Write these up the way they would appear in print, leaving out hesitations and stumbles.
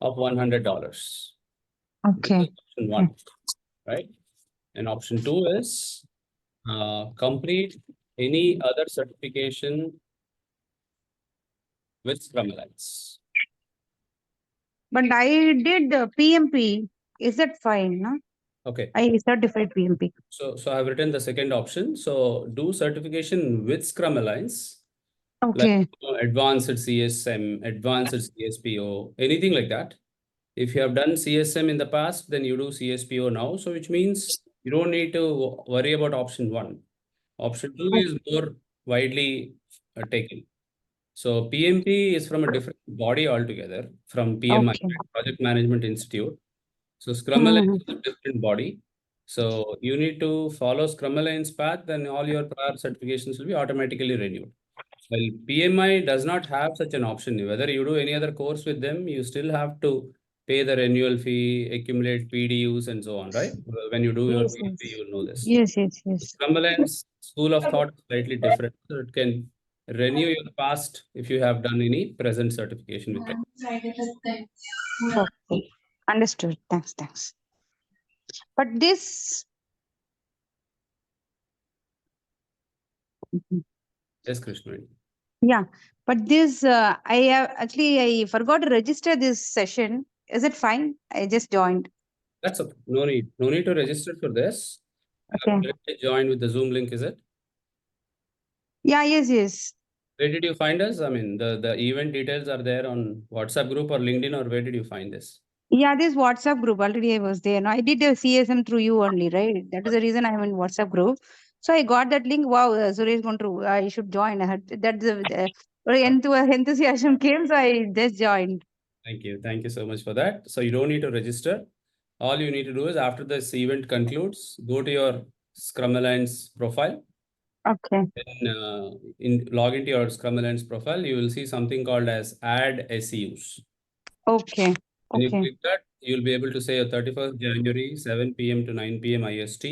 of $100. Okay. Option 1, right? And option 2 is complete any other certification with Scrum Alliance. But I did PMP. Is that fine? No? Okay. I certified PMP. So I've written the second option. So do certification with Scrum Alliance, like advanced CSM, advanced CSPO, anything like that. If you have done CSM in the past, then you do CSPO now. So which means you don't need to worry about option 1. Option 2 is more widely taken. So PMP is from a different body altogether, from PMI, Project Management Institute. So Scrum Alliance is a different body. So you need to follow Scrum Alliance path, then all your prior certifications will be automatically renewed. Well, PMI does not have such an option. Whether you do any other course with them, you still have to pay the renewal fee, accumulate PDUs, and so on, right? When you do your Yes, PMP, yes. you will know this. Yes, yes, yes. Scrum Alliance school of thought is slightly different. So it can renew your past if you have done any present certification with them. Okay. Understood. Thanks. But this. Yes, Krishna. Yeah, but this I have actually I forgot to register this session. Is it fine? I just joined. That's okay. No need to register for this. Okay. Directly join with the Zoom link, is it? Yeah, yes. Where did you find us? I mean, the event details are there on WhatsApp group or LinkedIn, or where did you find this? Yeah, this WhatsApp group already I was there. No, I did a CSM through you only, right? That is the reason I'm in WhatsApp group. So I got that link. Wow, Suresh Konduru, I should join. I had that's the enthusiasm came, so I just joined. Thank you. Thank you so much for that. So you don't need to register. All you need to do is after this event concludes, go to your Scrum Alliance profile. Okay. Then log into your Scrum Alliance profile, you will see something called as add SEUs. Okay. When you click that, you'll be able to say 31st January, 7 p.m. to 9 p.m. IST.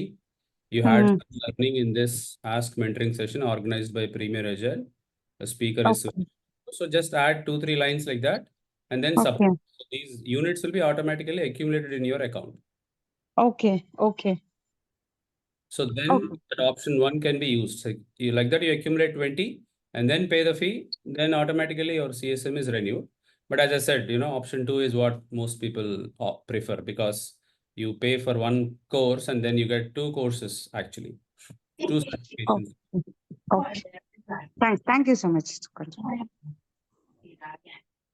You had some learning in this Ask Mentoring session organized by Premier Agile. The speaker is Suresh. So just add 2-3 lines like that and then submit. So these units will be automatically accumulated in your account. Okay. So then that option 1 can be used. So you like that, you accumulate 20 and then pay the fee, then automatically your CSM is renewed. But as I said, option 2 is what most people prefer, because you pay for one course and then you get 2 courses actually, 2 certifications. Okay. Thank you so much.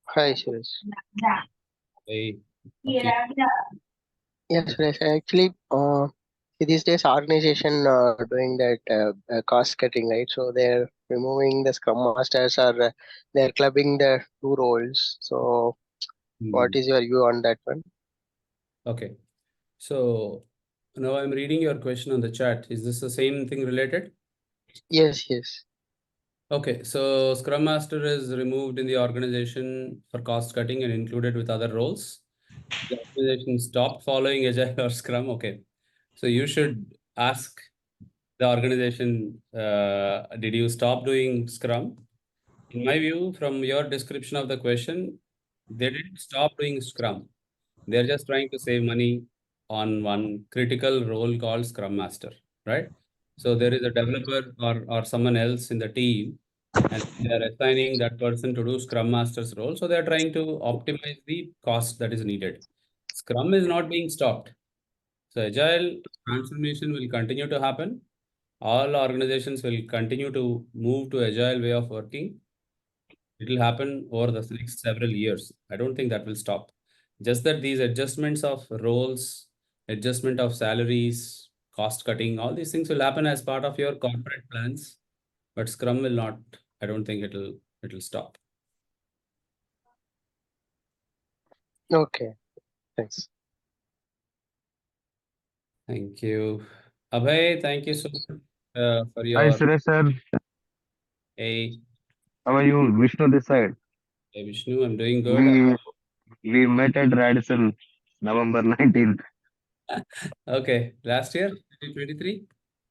Hi, Suresh. Okay. Yes, Suresh. Actually, these days organization doing that cost cutting, right? So they're removing the Scrum Masters, or they're clubbing the 2 roles. So what is your view on that one? Okay. So now I'm reading your question on the chat. Is this the same thing related? Yes. Okay, so Scrum Master is removed in the organization for cost cutting and included with other roles. The organization stopped following Agile or Scrum. Okay, so you should ask the organization, did you stop doing Scrum? In my view, from your description of the question, they didn't stop doing Scrum. They're just trying to save money on one critical role called Scrum Master, right? So there is a developer or someone else in the team, and they are assigning that person to do Scrum Master's role. So they are trying to optimize the cost that is needed. Scrum is not being stopped. So Agile transformation will continue to happen. All organizations will continue to move to Agile way of working. It will happen over the next several years. I don't think that will stop. Just that these adjustments of roles, adjustment of salaries, cost cutting, all these things will happen as part of your corporate plans. But Scrum will not. I don't think it'll stop. Okay. Thanks. Thank you. Abhay, thank you so much for your. Hi, Suresh sir. Hey, How are you? Vishnu this side. hey Vishnu, I'm doing good. We met at Radisson November 19th. Okay, last year, 2023?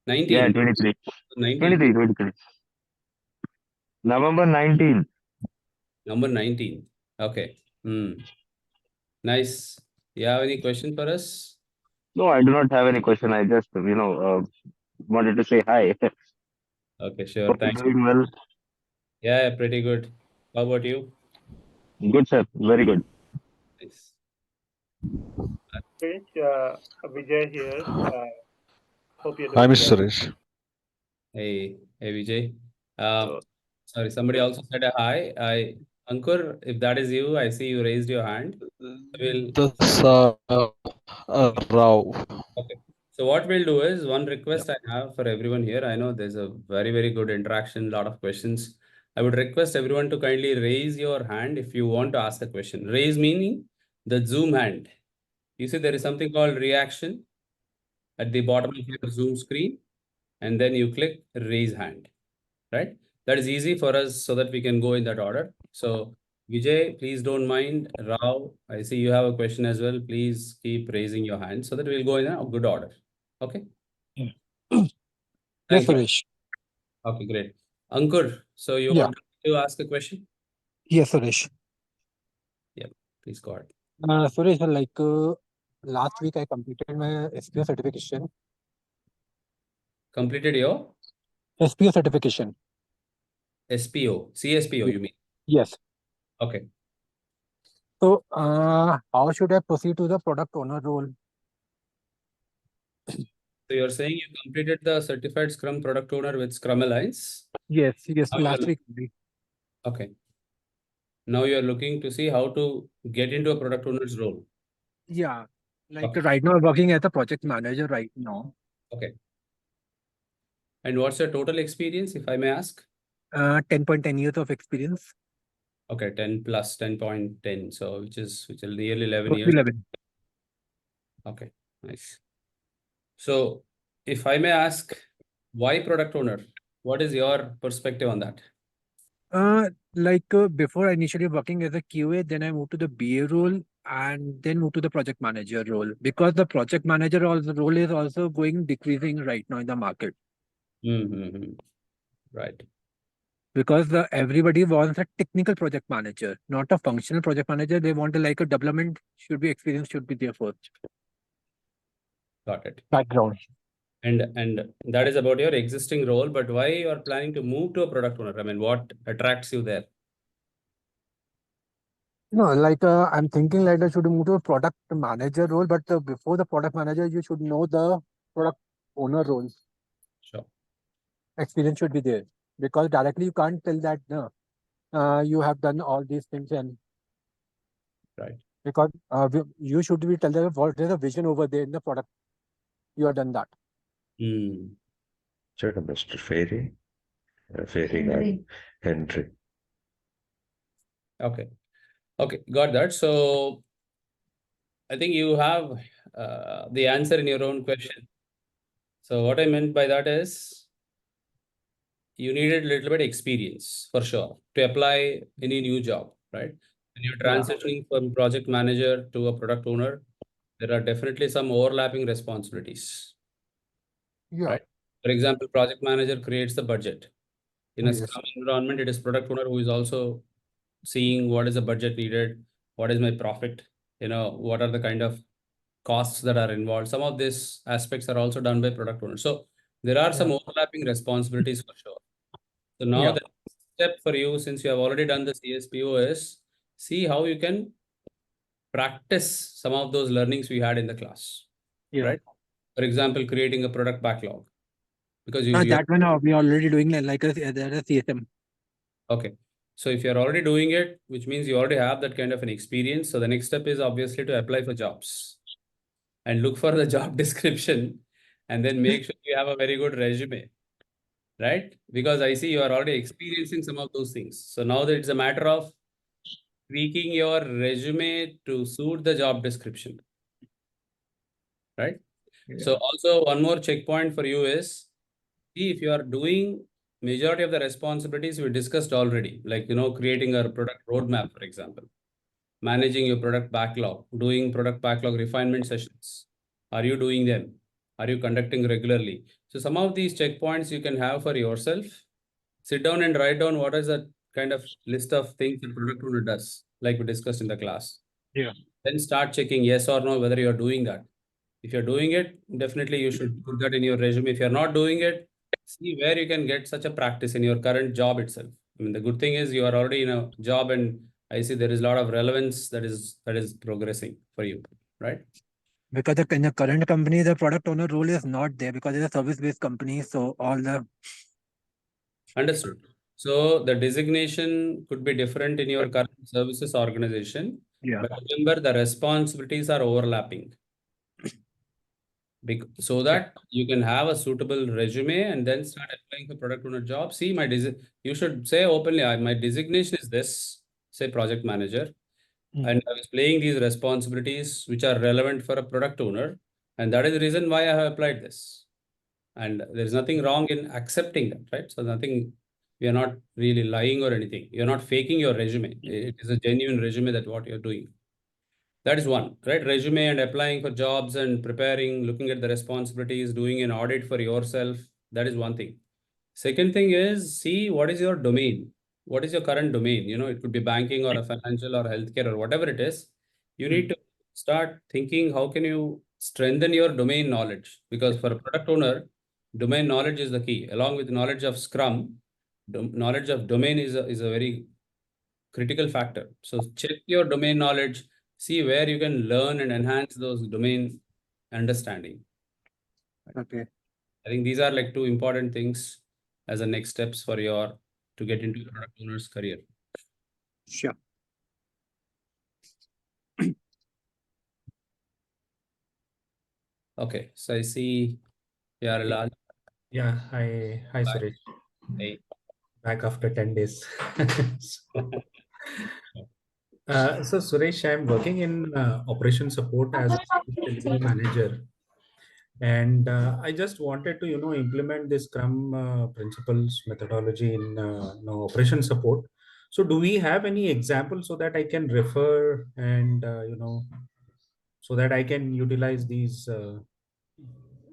Yeah, 19. 23. 19. 23. November 19th. Number 19. Okay. Nice. You have any question for us? No, I do not have any question. I just, wanted to say hi. Okay, sure. Hope you're Thanks. doing well. Yeah, pretty good. How about you? Good, sir. Very good. Nice. Vijay here. Hope you're Hi, doing Mr. well. Suresh. Hey, Vijay. So, Sorry, somebody also said a hi. Ankur, if that is you, I see you raised your hand. We'll That's Rao. Okay. So what we'll do is one request I have for everyone here. I know there's a very, very good interaction, lot of questions. I would request everyone to kindly raise your hand if you want to ask a question. Raise meaning the Zoom hand. You see, there is something called reaction at the bottom of your Zoom screen, and then you click raise hand, right? That is easy for us so that we can go in that order. So Vijay, please don't mind. Rao, I see you have a question as well. Please keep raising your hand so that we'll go in a good order. Okay. Yes, Thank you. Suresh. Okay, great. Ankur, so you Yeah. want to ask a question? Yes, Suresh. Please go ahead. Suresh, last week I completed my SPO certification. Completed your SPO certification. SPO, CSPO, you mean? Yes. Okay. So, how should I proceed to the product owner role? So you're saying you completed the certified Scrum product owner with Scrum Alliance? Yes, Now you're- last week. Okay. Now you're looking to see how to get into a product owner's role. Yeah. Okay. Right now I'm working as a project manager right now. Okay. And what's your total experience, if I may ask? 10.10 years of experience. Okay, 10 plus 10.10. So which is nearly 11 Close to years. 11. Okay, nice. So if I may ask, why product owner? What is your perspective on that? Before initially working as a QA, then I moved to the BA role and then moved to the project manager role because the project manager role is also decreasing right now in the market Mm-hmm. Right. because everybody wants a technical project manager, not a functional project manager. They want a development experience should be there first. Got it. Background. And that is about your existing role, but why you are planning to move to a product owner? I mean, what attracts you there? No, I'm thinking I should move to a product manager role, but before the product manager, you should know the product owner role. Sure. Experience should be there because directly you can't tell that no, you have done all these things and Right. because you should be tell them what is the vision over there in the product. You have done that. Check Mr. Ferry. Ferry guy. Henry. Okay. Okay, got that. So I think you have the answer in your own question. So what I meant by that is you needed a little bit experience for sure to apply any new job, right? When you're transitioning from project manager to a product owner, there are definitely some overlapping responsibilities. Yeah. Right? For example, project manager creates the budget. In a Yes. Scrum environment, it is product owner who is also seeing what is the budget needed, what is my profit, what are the kind of costs that are involved. Some of these aspects are also done by product owner. So there are some overlapping responsibilities for sure. So now the step for you, since you have already done the CSPO, is see how you can practice some of those learnings we had in the class. Yeah. Right? For example, creating a product backlog. Because That one we are already doing like a CSM. Okay. So if you're already doing it, which means you already have that kind of an experience. So the next step is obviously to apply for jobs and look for the job description and then make sure you have a very good resume, right? Because I see you are already experiencing some of those things. So now that it's a matter of tweaking your resume to suit the job description, right? Yeah. So also one more checkpoint for you is, see if you are doing majority of the responsibilities we discussed already, like, creating a product roadmap, for example, managing your product backlog, doing product backlog refinement sessions. Are you doing them? Are you conducting regularly? So some of these checkpoints you can have for yourself. Sit down and write down what is the kind of list of things the product owner does, like we discussed in the class. Yeah. Then start checking yes or no whether you're doing that. If you're doing it, definitely you should put that in your resume. If you're not doing it, see where you can get such a practice in your current job itself. I mean, the good thing is you are already in a job, and I see there is a lot of relevance that is progressing for you, right? Because in the current company, the product owner role is not there because it's a service-based company. So all the Understood. So the designation could be different in your current services organization, yeah. but remember the responsibilities are overlapping. So that you can have a suitable resume and then start applying for product owner job. See, you should say openly, my designation is this, say project manager, and I was playing these responsibilities which are relevant for a product owner, and that is the reason why I have applied this. And there is nothing wrong in accepting that, right? So nothing, we are not really lying or anything. You're not faking your resume. It is a genuine resume that what you're doing. That is one, right? Resume and applying for jobs and preparing, looking at the responsibilities, doing an audit for yourself. That is one thing. Second thing is see what is your domain. What is your current domain? You know, it could be banking or a financial or healthcare or whatever it is. You need to start thinking how can you strengthen your domain knowledge? Because for a product owner, domain knowledge is the key. Along with knowledge of Scrum, knowledge of domain is a very critical factor. So check your domain knowledge, see where you can learn and enhance those domain understanding. Okay. I think these are like two important things as a next steps for your to get into product owner's career. Sure. Okay, so I see Yarlal. Yeah, hi Suresh. Hey. Back after 10 days. So Suresh, I'm working in operation support as a delivery manager, and I just wanted to implement this Scrum principles methodology in operation support. So do we have any examples so that I can refer and so that I can utilize these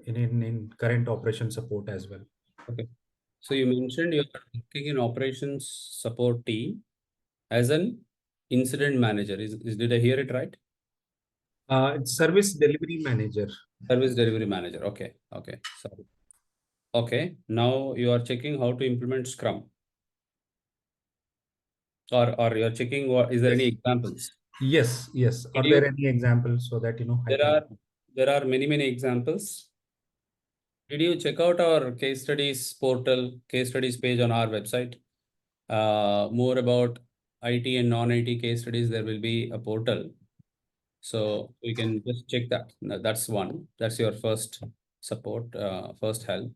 in current operation support as well? Okay. So you mentioned you're working in operations support team as an incident manager. Did I hear it right? It's service delivery manager. Service delivery manager. Okay. Okay. Sorry. Okay. Now you are checking how to implement Scrum. Or you're checking what is there any examples? Yes. Are there any examples so that There are many examples. Did you check out our case studies portal, case studies page on our website? More about IT and non-IT case studies, there will be a portal. So you can just check that. That's one. That's your first support, first help.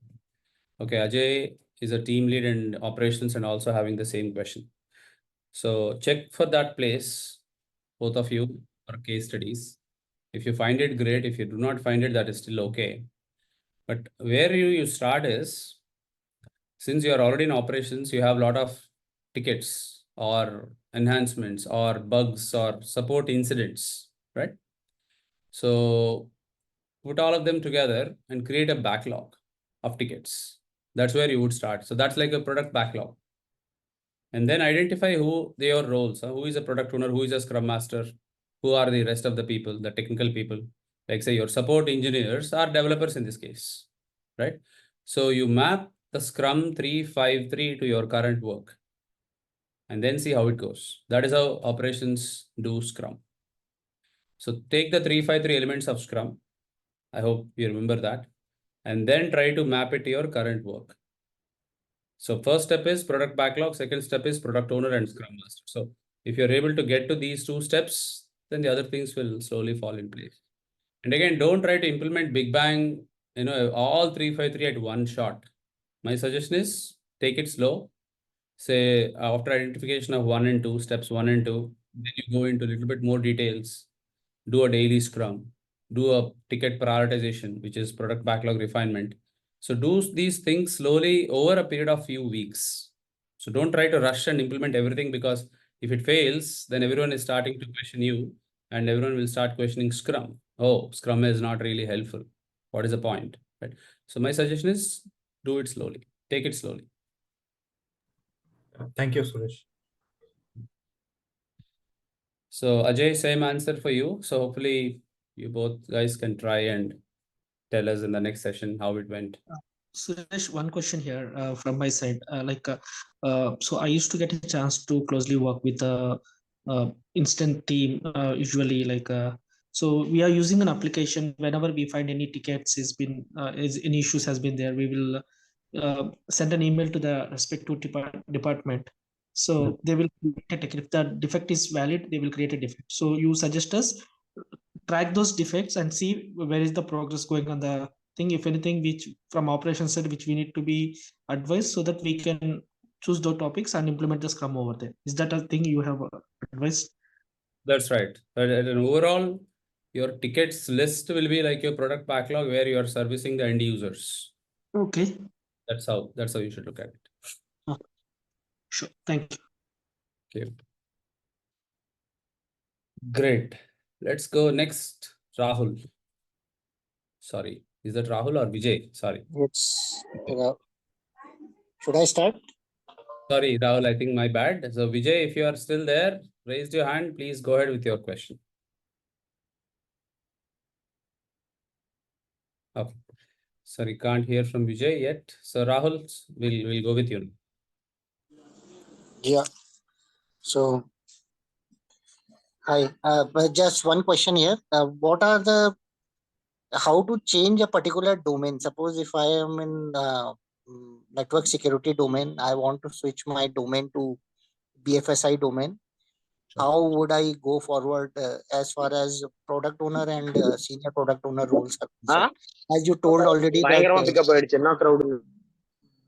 Okay, Ajay is a team lead in operations and also having the same question. So check for that place, both of you, for case studies. If you find it great, if you do not find it, that is still okay. But where you start is, since you are already in operations, you have a lot of tickets or enhancements or bugs or support incidents, right? So put all of them together and create a backlog of tickets. That's where you would start. So that's like a product backlog. And then identify who their roles, who is a product owner, who is a Scrum Master, who are the rest of the people, the technical people. Like say your support engineers are developers in this case, right? So you map the Scrum 353 to your current work and then see how it goes. That is how operations do Scrum. So take the 353 elements of Scrum. I hope you remember that. And then try to map it to your current work. So first step is product backlog. Second step is product owner and Scrum Master. So if you're able to get to these two steps, then the other things will slowly fall in place. And again, don't try to implement Big Bang, all 353 at one shot. My suggestion is take it slow. Say after identification of 1 and 2, steps 1 and 2, then you go into a little bit more details, do a daily Scrum, do a ticket prioritization, which is product backlog refinement. So do these things slowly over a period of few weeks. So don't try to rush and implement everything, because if it fails, then everyone is starting to question you and everyone will start questioning Scrum. Oh, Scrum is not really helpful. What is the point? Right? So my suggestion is do it slowly. Take it slowly. Thank you, Suresh. So Ajay, same answer for you. So hopefully you both guys can try and tell us in the next session how it went. Suresh, one question here from my side. So I used to get a chance to closely work with the instant team. Usually, so we are using an application. Whenever we find any tickets any issues has been there, we will send an email to the respective department. So they will create a ticket. If the defect is valid, they will create a defect. So you suggest us track those defects and see where is the progress going on the thing, if anything, which from operations side, which we need to be advised, so that we can choose those topics and implement the Scrum over there. Is that a thing you have advised? That's right. But at an overall, your tickets list will be like your product backlog where you are servicing the end users. Okay. That's how you should look at it. Okay. Sure. Thank you. Okay. Great. Let's go next. Rahul. Sorry. Is that Rahul or Vijay? Sorry. It's should I start? Sorry, Rahul, I think my bad. So Vijay, if you are still there, raise your hand. Please go ahead with your question. Okay. Sorry, can't hear from Vijay yet. So Rahul, we'll go with you. Yeah. So, hi. But just one question here. What are how to change a particular domain? Suppose if I am in network security domain, I want to switch my domain to BFSI domain. How would I go forward as far as product owner and senior product owner roles are concerned? As you told already that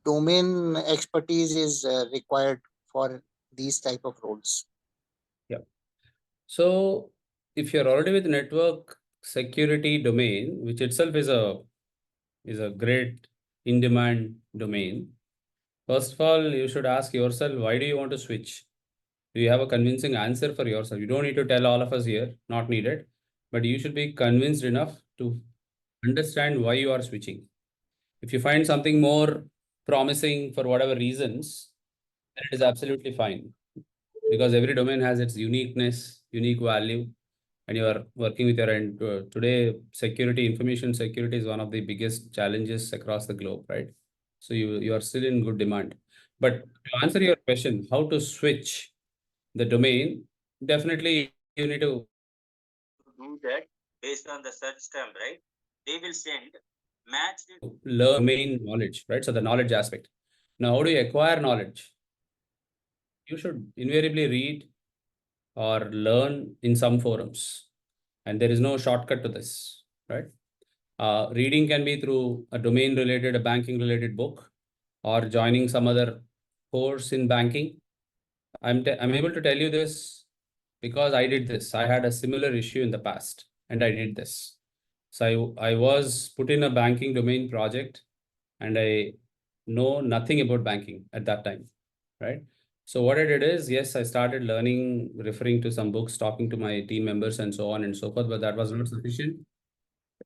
domain expertise is required for these type of roles. Yeah. So if you're already with network security domain, which itself is a great in-demand domain, first of all, you should ask yourself, why do you want to switch? Do you have a convincing answer for yourself? You don't need to tell all of us here, not needed, but you should be convinced enough to understand why you are switching. If you find something more promising for whatever reasons, then it is absolutely fine, because every domain has its uniqueness, unique value, and you are working with your end. Today, information security is one of the biggest challenges across the globe, right? So you are still in good demand. But to answer your question, how to switch the domain, definitely you need to do that based on the search term, right? They will send match learn domain knowledge, right? So the knowledge aspect. Now, how do you acquire knowledge? You should invariably read or learn in some forums, and there is no shortcut to this, right? Reading can be through a domain-related, a banking-related book, or joining some other course in banking. I'm able to tell you this because I did this. I had a similar issue in the past, and I did this. So I was put in a banking domain project, and I know nothing about banking at that time, right? So what I did is, yes, I started learning, referring to some books, talking to my team members and so on and so forth, but that was not sufficient.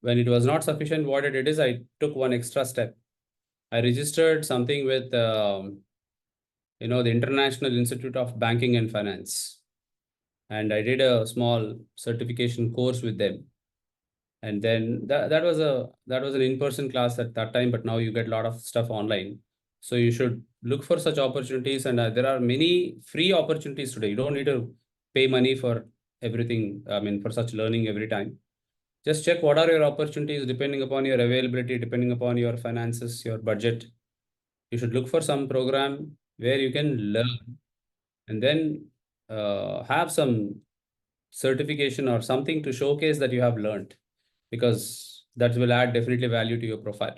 When it was not sufficient, what I did is I took one extra step. I registered something with, the International Institute of Banking and Finance. And I did a small certification course with them. And then that was an in-person class at that time, but now you get a lot of stuff online. So you should look for such opportunities, and there are many free opportunities today. You don't need to pay money for everything. I mean, for such learning every time. Just check what are your opportunities depending upon your availability, depending upon your finances, your budget. You should look for some program where you can learn, and then have some certification or something to showcase that you have learned, because that will add definitely value to your profile.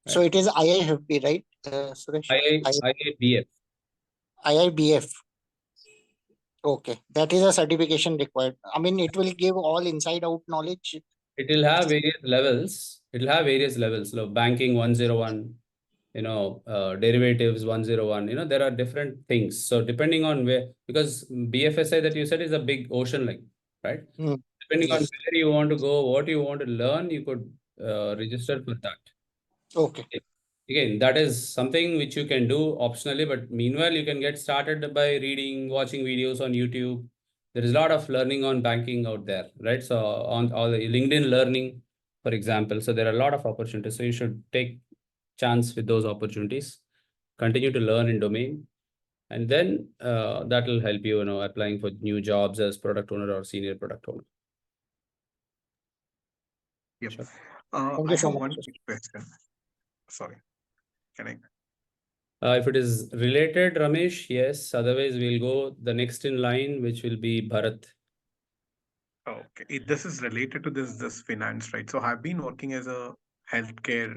So it is IIFB, right, Suresh? IIBF. IIBF. Okay, that is a certification required. I mean, it will give all inside out knowledge. It will have various levels. It will have various levels. So banking 101, derivatives 101. There are different things. So depending on where, because BFSI that you said is a big ocean like, right? Depending on where you want to go, what you want to learn, you could register for that. Okay. Again, that is something which you can do optionally, but meanwhile, you can get started by reading, watching videos on YouTube, there is a lot of learning on banking out there, right? So on all the LinkedIn learning, for example, so there are a lot of opportunities. So you should take chance with those opportunities, continue to learn in domain, and then that will help you, applying for new jobs as product owner or senior product owner. Yep. Sure. Thank I you so have much. one quick question. Sorry. Can I? If it is related, Ramesh, yes. Otherwise, we'll go the next in line, which will be Bharat. Okay. This is related to this finance, right? So I've been working as a healthcare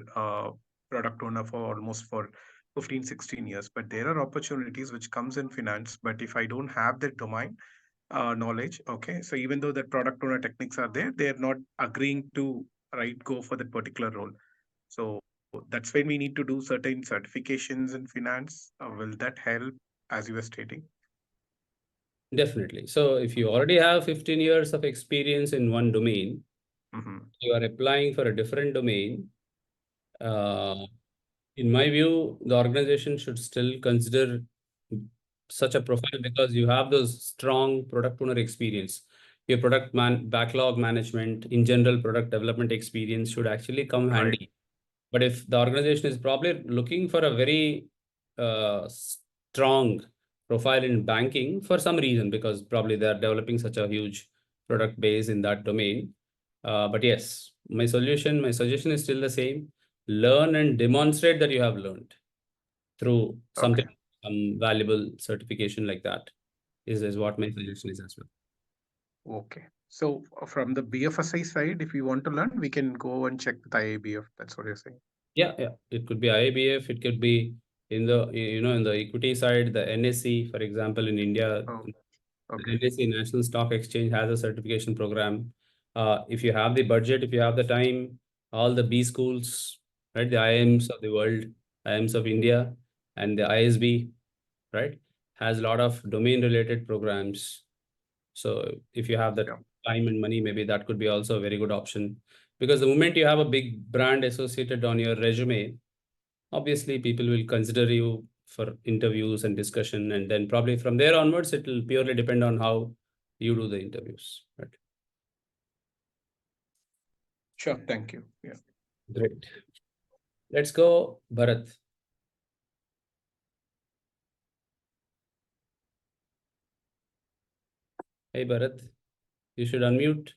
product owner for almost for 15, 16 years, but there are opportunities which comes in finance. But if I don't have the domain knowledge, okay, so even though the product owner techniques are there, they're not agreeing to go for that particular role. So that's when we need to do certain certifications in finance. Will that help, as you were stating? Definitely. So if you already have 15 years of experience in one domain, you are applying for a different domain. In my view, the organization should still consider such a profile because you have those strong product owner experience. Your backlog management, in general, product development experience should actually come handy. But if the organization is probably looking for a very strong profile in banking for some reason, because probably they are developing such a huge product base in that domain. But yes, my suggestion is still the same. Learn and demonstrate that you have learned through something, some valuable certification like that is what my suggestion is as well. Okay. So from the BFSI side, if you want to learn, we can go and check with IABF. That's what you're saying. Yeah. It could be IABF. It could be in the in the equity side, the NSE, for example, in India. The NSE, National Stock Exchange, has a certification program. If you have the budget, if you have the time, all the B schools, right? The IIMs of the world, IIMs of India, and the ISB, right, has a lot of domain-related programs. So if you have the time and money, maybe that could be also a very good option. Because the moment you have a big brand associated on your resume, obviously people will consider you for interviews and discussion, and then probably from there onwards, it will purely depend on how you do the interviews, right? Sure, thank you. Yeah. Great. Let's go, Bharat. Hey, Bharat, you should unmute.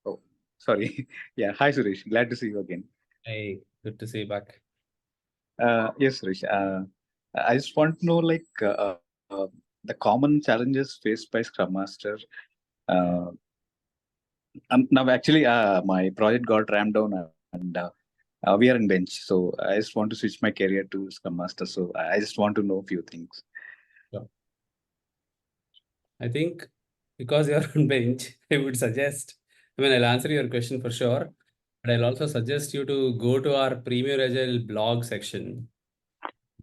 Oh, sorry. Yeah. Hi, Suresh. Glad to see you again. Hey, good to see you back. Yes, Suresh. I just want to know, the common challenges faced by Scrum Master. Now, actually, my project got ramped down, and we are in bench. So I just want to switch my career to Scrum Master. So I just want to know a few things. Yeah. I think because you're on bench, I would suggest, I'll answer your question for sure, but I'll also suggest you to go to our Premier Agile blog section,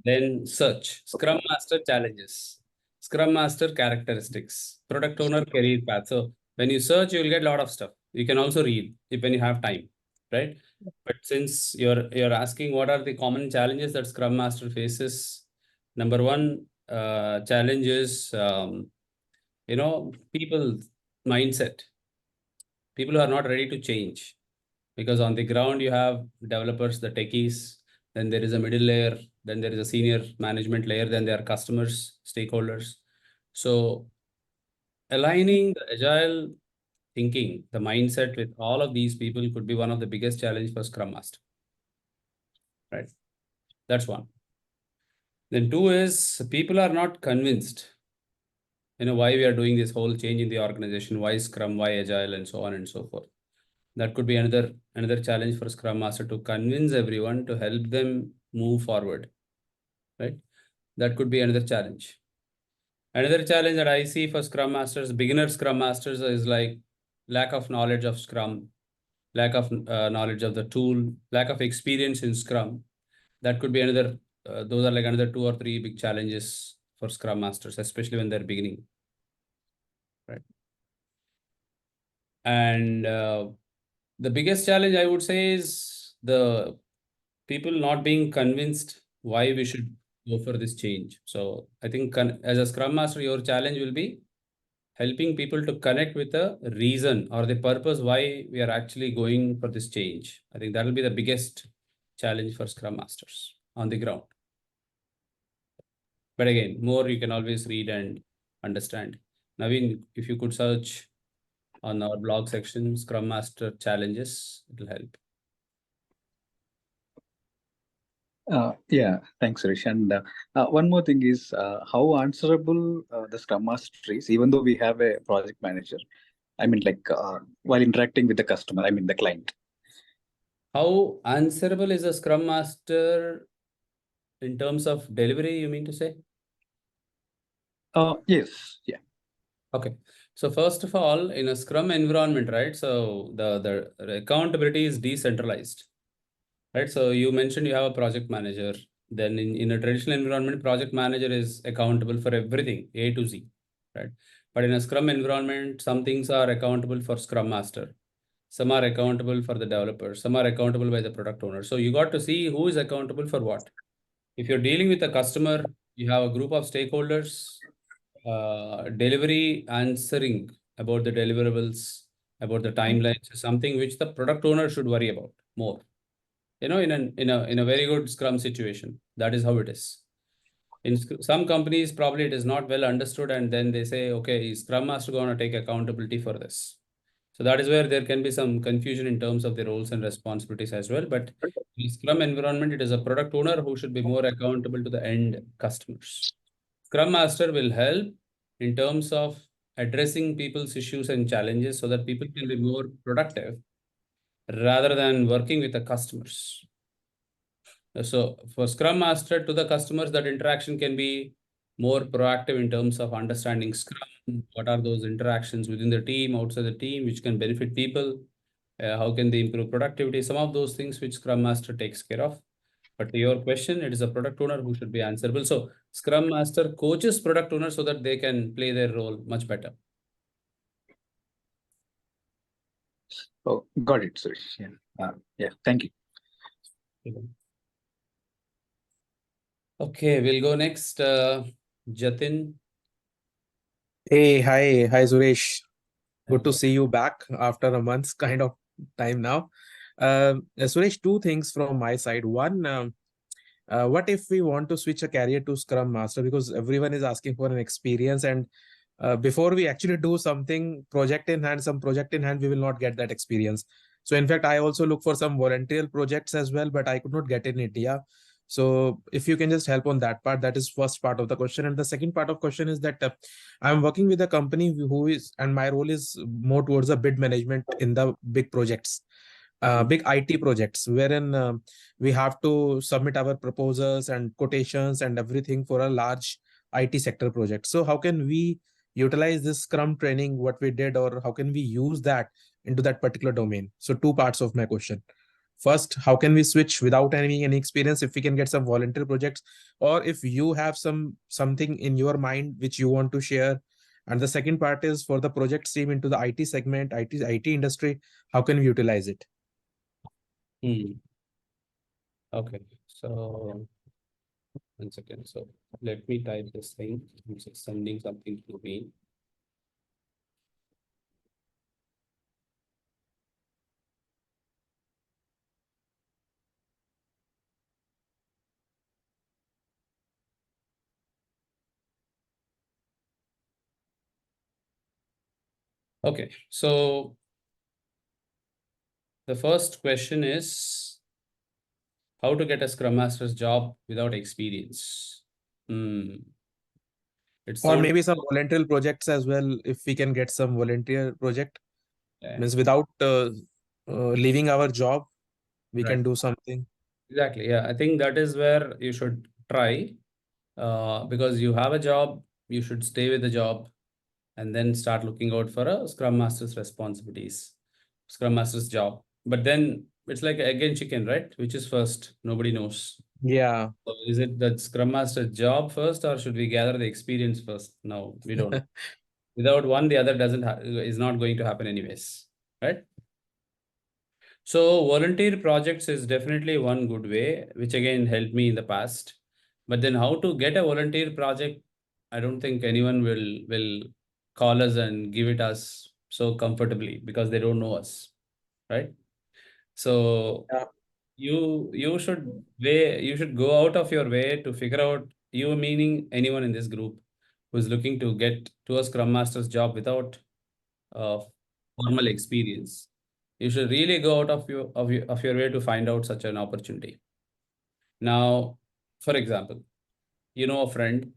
then search Scrum Master challenges, Scrum Master characteristics, Product Owner career path. So when you search, you will get a lot of stuff. You can also read when you have time, right? But since you're asking what are the common challenges that Scrum Master faces, number one challenge is people mindset. People who are not ready to change, because on the ground you have developers, the techies, then there is a middle layer, then there is a senior management layer, then there are customers, stakeholders. So aligning the agile thinking, the mindset with all of these people could be one of the biggest challenge for Scrum Master, right? That's one. Then two is people are not convinced, why we are doing this whole change in the organization, why Scrum, why Agile, and so on and so forth. That could be another challenge for Scrum Master, to convince everyone to help them move forward, right? That could be another challenge. Another challenge that I see for Scrum Masters, beginner Scrum Masters, is like lack of knowledge of Scrum, lack of knowledge of the tool, lack of experience in Scrum. That could be another, those are like another 2 or 3 big challenges for Scrum Masters, especially when they're beginning, right? And the biggest challenge I would say is the people not being convinced why we should go for this change. So I think as a Scrum Master, your challenge will be helping people to connect with the reason or the purpose why we are actually going for this change. I think that will be the biggest challenge for Scrum Masters on the ground. But again, more you can always read and understand. Naveen, if you could search on our blog section, Scrum Master challenges, it will help. Yeah, thanks, Suresh. And one more thing is how answerable the Scrum Master is, even though we have a project manager. I mean, like while interacting with the customer, I mean the client. How answerable is a Scrum Master in terms of delivery, you mean to say? Yes, yeah. Okay. So first of all, in a Scrum environment, right? So the accountability is decentralized, right? So you mentioned you have a project manager. Then in a traditional environment, project manager is accountable for everything, A to Z, right? But in a Scrum environment, some things are accountable for Scrum Master. Some are accountable for the developer. Some are accountable by the product owner. So you got to see who is accountable for what. If you're dealing with a customer, you have a group of stakeholders, delivery answering about the deliverables, about the timelines, something which the product owner should worry about more. You know, in a very good Scrum situation, that is how it is. In some companies, probably it is not well understood, and then they say, okay, is Scrum Master going to take accountability for this? So that is where there can be some confusion in terms of the roles and responsibilities as well. But in Scrum environment, it is a product owner who should be more accountable to the end customers. Scrum Master will help in terms of addressing people's issues and challenges so that people can be more productive rather than working with the customers. So for Scrum Master to the customers, that interaction can be more proactive in terms of understanding Scrum. What are those interactions within the team, outside the team, which can benefit people? How can they improve productivity? Some of those things which Scrum Master takes care of. But to your question, it is a product owner who should be answerable. So Scrum Master coaches product owner so that they can play their role much better. Oh, got it, Suresh. Yeah, yeah. Thank you. Okay, we'll go next. Jatin. Hey, hi, Suresh. Good to see you back after a month's kind of time now. Suresh, two things from my side. One, what if we want to switch a career to Scrum Master, because everyone is asking for an experience, and before we actually do something project in hand, we will not get that experience. So in fact, I also look for some volunteer projects as well, but I could not get in India. So if you can just help on that part, that is first part of the question. And the second part of question is that I'm working with a company who is, and my role is more towards the bid management in the big projects, big IT projects, wherein we have to submit our proposals and quotations and everything for a large IT sector project. So how can we utilize this Scrum training, what we did, or how can we use that into that particular domain? So two parts of my question. First, how can we switch without any experience if we can get some volunteer projects, or if you have something in your mind which you want to share? And the second part is for the project team into the IT segment, IT industry, how can we utilize it? Okay, so 1 second. So let me type this thing. I'm just sending something to me. Okay, so the first question is how to get a Scrum Master's job without experience. Or maybe some volunteer projects as well. If we can get some volunteer project, means without leaving our job, we can do something. Exactly. Yeah, I think that is where you should try, because you have a job, you should stay with the job and then start looking out for a Scrum Master's responsibilities, Scrum Master's job. But then it's like egg and chicken, right? Which is first? Nobody knows. Yeah. So is it that Scrum Master job first, or should we gather the experience first? No, we don't. Without one, the other is not going to happen anyways, right? So volunteer projects is definitely one good way, which again helped me in the past. But then how to get a volunteer project, I don't think anyone will call us and give it us so comfortably because they don't know us, right? So you should go out of your way to figure out, you meaning anyone in this group who's looking to get to a Scrum Master's job without formal experience. You should really go out of your way to find out such an opportunity. Now, for example, you know a friend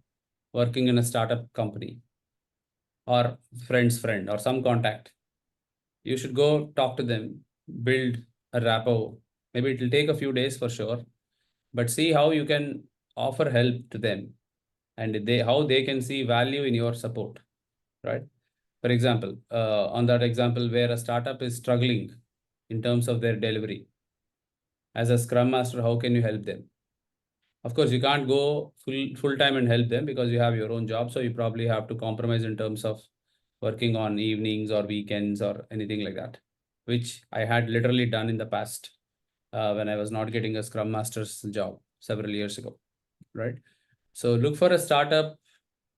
working in a startup company or friend's friend or some contact. You should go talk to them, build a rapport. Maybe it will take a few days for sure, but see how you can offer help to them and how they can see value in your support, right? For example, on that example where a startup is struggling in terms of their delivery, as a Scrum Master, how can you help them? Of course, you can't go full time and help them because you have your own job. So you probably have to compromise in terms of working on evenings or weekends or anything like that, which I had literally done in the past when I was not getting a Scrum Master's job several years ago, right? So look for a startup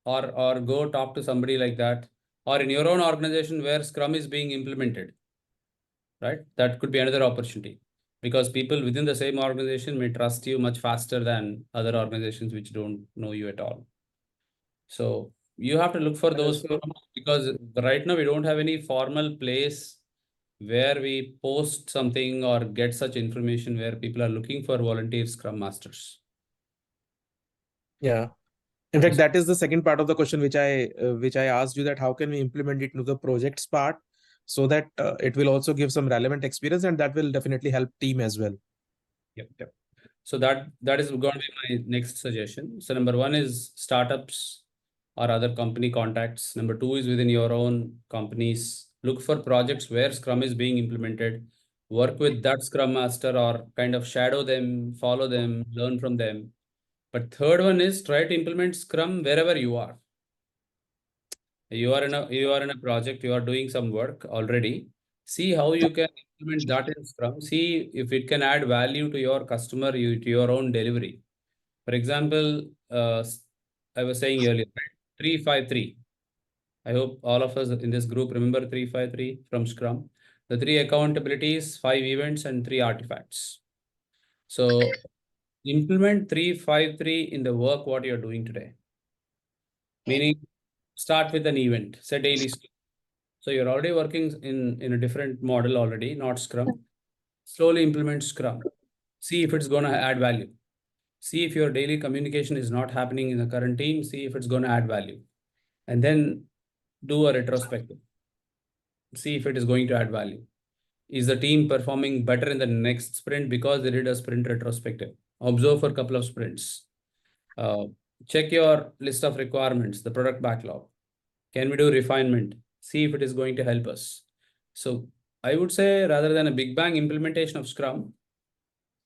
or go talk to somebody like that, or in your own organization where Scrum is being implemented, right? That could be another opportunity because people within the same organization may trust you much faster than other organizations which don't know you at all. So you have to look for those because right now we don't have any formal place where we post something or get such information where people are looking for volunteer Scrum Masters. Yeah. In fact, that is the second part of the question which I asked you, that how can we implement it into the projects part so that it will also give some relevant experience, and that will definitely help team as well. Yep. So that is going to be my next suggestion. So number one is startups or other company contacts. Number two is within your own companies. Look for projects where Scrum is being implemented. Work with that Scrum Master or kind of shadow them, follow them, learn from them. But third one is try to implement Scrum wherever you are. You are in a project, you are doing some work already. See how you can implement that in Scrum. See if it can add value to your customer, to your own delivery. For example, I was saying earlier, 3-5-3. I hope all of us in this group remember 3-5-3 from Scrum. The 3 accountabilities, 5 events, and 3 artifacts. So implement 3-5-3 in the work what you're doing today. Meaning, start with an event, say daily Scrum. So you're already working in a different model already, not Scrum. Slowly implement Scrum. See if it's going to add value. See if your daily communication is not happening in the current team. See if it's going to add value. And then do a retrospective. See if it is going to add value. Is the team performing better in the next sprint because they did a sprint retrospective? Observe for a couple of sprints. Check your list of requirements, the product backlog. Can we do refinement? See if it is going to help us. So I would say rather than a big bang implementation of Scrum,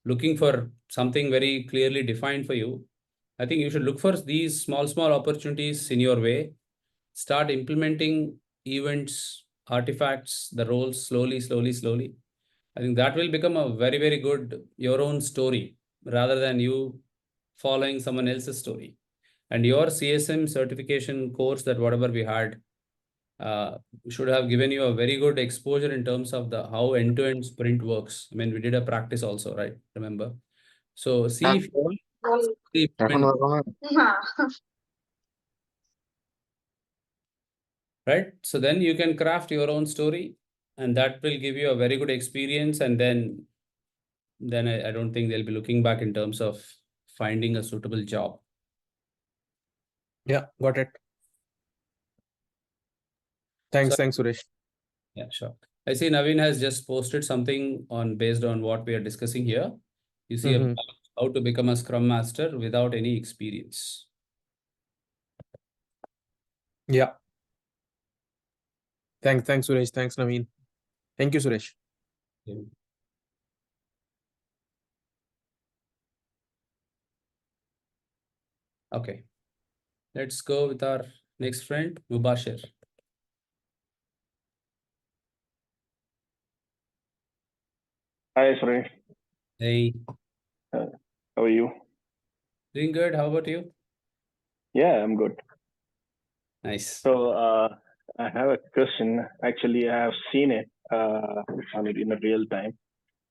looking for something very clearly defined for you, I think you should look for these small opportunities in your way. Start implementing events, artifacts, the roles slowly. I think that will become a very good your own story rather than you following someone else's story. And your CSM certification course, that whatever we had, should have given you a very good exposure in terms of the how end-to-end sprint works. I mean, we did a practice also, right? Remember? So see if you right? So then you can craft your own story, and that will give you a very good experience. And then I don't think they'll be looking back in terms of finding a suitable job. Yeah, got it. Thanks, Suresh. Yeah, sure. I see Naveen has just posted something based on what we are discussing here. You see how to become a Scrum Master without any experience. Yeah. Thanks, Suresh. Thanks, Naveen. Thank you, Suresh. Yeah. Okay. Let's go with our next friend, Mubashir. Hi, Suresh. Hey. How are you? Doing good. How about you? Yeah, I'm good. Nice. So, I have a question. Actually, I have seen it on it in a real time.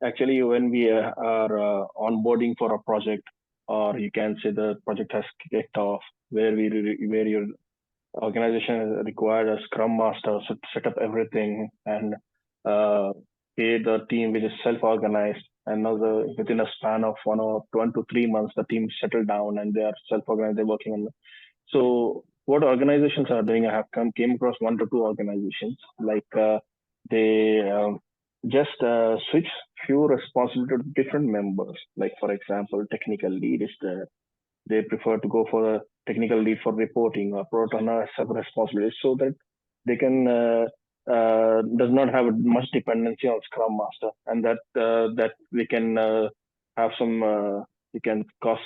Actually, when we are onboarding for a project, or you can say the project has kicked off, where your organization has required a Scrum Master to set up everything and uh, create the team which is self-organized. And now within a span of 1 to 3 months, the team settled down and they are self-organized. They're working on. So what organizations are doing, I have came across 1 to 2 organizations like they just switch few responsibility to different members. Like for example, technical lead is there. They prefer to go for a technical lead for reporting or product owner sub responsibilities so that they can does not have much dependency on Scrum Master, and that we can have some we can cost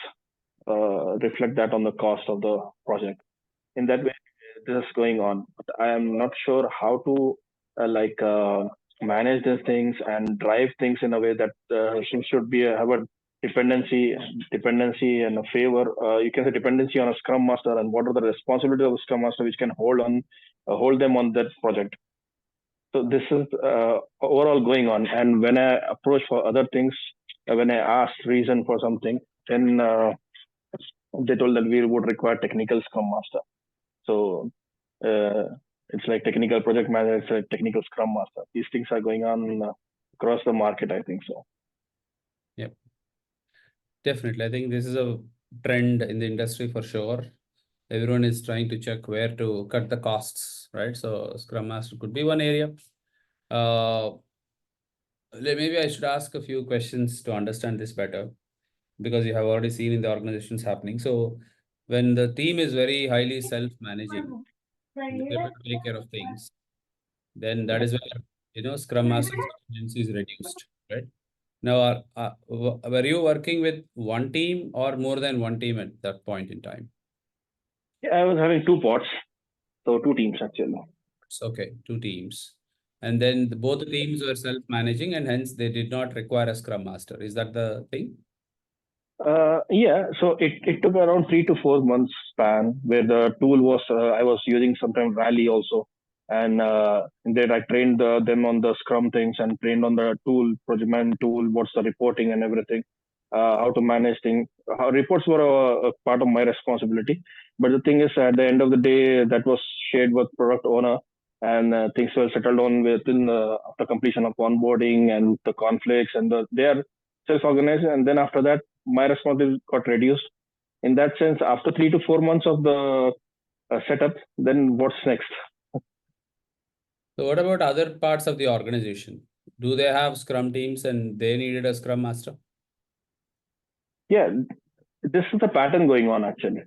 reflect that on the cost of the project. In that way, this is going on. But I am not sure how to manage these things and drive things in a way that should be have a dependency and a favor. You can say dependency on a Scrum Master, and what are the responsibilities of a Scrum Master which can hold them on that project. So this is overall going on. And when I approach for other things, when I asked reason for something, then they told that we would require technical Scrum Master. So it's like technical project manager, it's like technical Scrum Master. These things are going on across the market, I think so. Yep. Definitely. I think this is a trend in the industry for sure. Everyone is trying to check where to cut the costs, right? So Scrum Master could be one area. Maybe I should ask a few questions to understand this better, because you have already seen in the organizations happening. So when the team is very highly self-managing, they're able to take care of things, then that is where, Scrum Master's efficiency is reduced, right? Now, were you working with one team or more than one team at that point in time? Yeah, I was having 2 pods, so 2 teams actually. Okay, 2 teams. And then both teams were self-managing and hence they did not require a Scrum Master. Is that the thing? Yeah, so it took around 3 to 4 months span where the tool was I was using sometimes Rally also, and then I trained them on the Scrum things and trained on the tool, project management tool, what's the reporting and everything, how to manage things. How reports were a part of my responsibility, but the thing is, at the end of the day, that was shared with product owner, and things were settled on within after completion of onboarding and the conflicts, and they are self-organized, and then after that my responsibility got reduced. In that sense, after 3 to 4 months of the setup, then what's next? So what about other parts of the organization? Do they have Scrum teams and they needed a Scrum Master? Yeah, this is the pattern going on actually.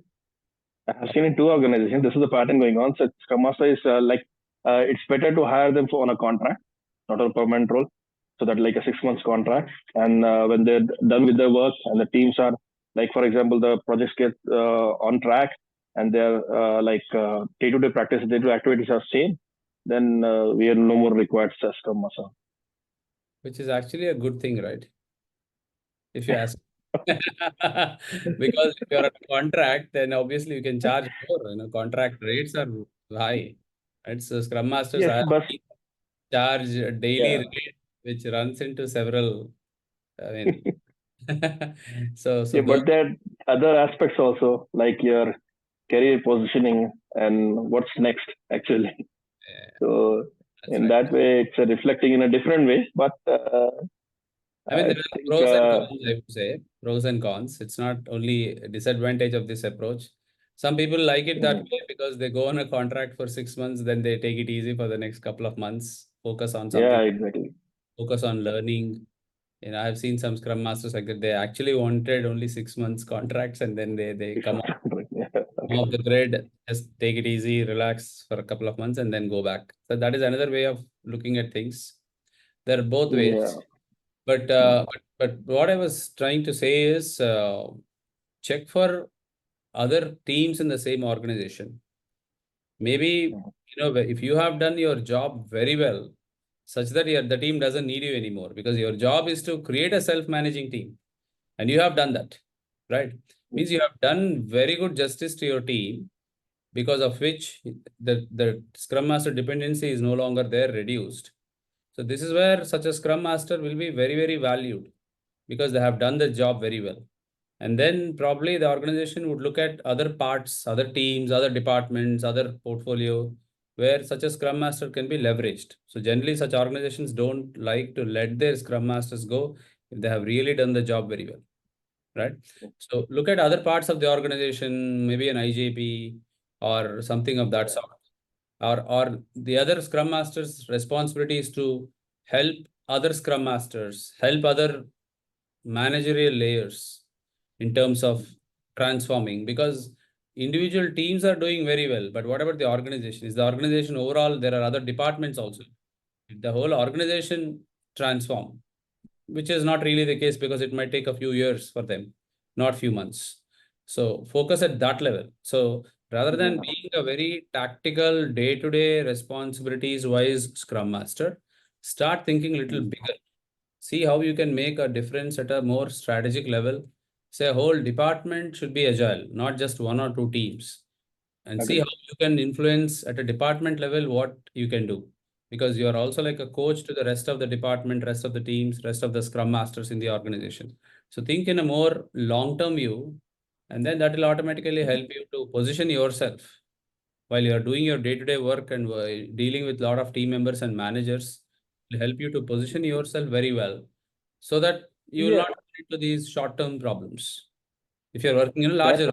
I have seen in 2 organizations, this is the pattern going on. So Scrum Master is it's better to hire them on a contract, not a permanent role. So that like a 6 months contract, and when they're done with their work and the teams are like, for example, the projects get on track and their day-to-day practice, day-to-day activities are same, then we are no more required as Scrum Master. Which is actually a good thing, right? If you ask. Because if you're on a contract, then obviously you can charge more. Contract rates are high. Right? So Scrum Masters Yes, but charge a daily yeah. rate, which runs into several. I mean, so Yeah, those, but there are other aspects also, like your career positioning and what's next actually. So in right. that way, it's reflecting in a different way. But I mean, I there are think pros and cons, I would say. Pros and cons. It's not only a disadvantage of this approach. Some people like it that way because they go on a contract for 6 months, then they take it easy for the next couple of months, focus on something, yeah, exactly. focus on learning. I've seen some Scrum Masters like that. They actually wanted only 6 months contracts, and then they come off the grid, just take it easy, relax for a couple of months, and then go back. So that is another way of looking at things. There are both ways. Yeah. But what I was trying to say is check for other teams in the same organization. Maybe if you have done your job very well, such that the team doesn't need you anymore, because your job is to create a self-managing team, and you have done that, right? Means you have done very good justice to your team, because of which the Scrum Master dependency is no longer there, reduced. So this is where such a Scrum Master will be very, very valued because they have done the job very well. And then probably the organization would look at other parts, other teams, other departments, other portfolio, where such a Scrum Master can be leveraged. So generally such organizations don't like to let their Scrum Masters go if they have really done the job very well, right? So look at other parts of the organization, maybe an IJP or something of that sort. Or the other Scrum Master's responsibility is to help other Scrum Masters, help other managerial layers in terms of transforming, because individual teams are doing very well, but what about the organization? Is the organization overall, there are other departments also. If the whole organization transform, which is not really the case because it might take a few years for them, not few months. So focus at that level. So rather than being a very tactical day-to-day responsibilities wise Scrum Master, start thinking a little bigger. See how you can make a difference at a more strategic level. Say a whole department should be agile, not just one or two teams. And see how you can influence at a department level what you can do. Because you are also like a coach to the rest of the department, rest of the teams, rest of the Scrum Masters in the organization. So think in a more long-term view, and then that will automatically help you to position yourself while you are doing your day-to-day work and dealing with a lot of team members and managers. Will help you to position yourself very well so that you will not run into these short-term problems if you're working in a larger.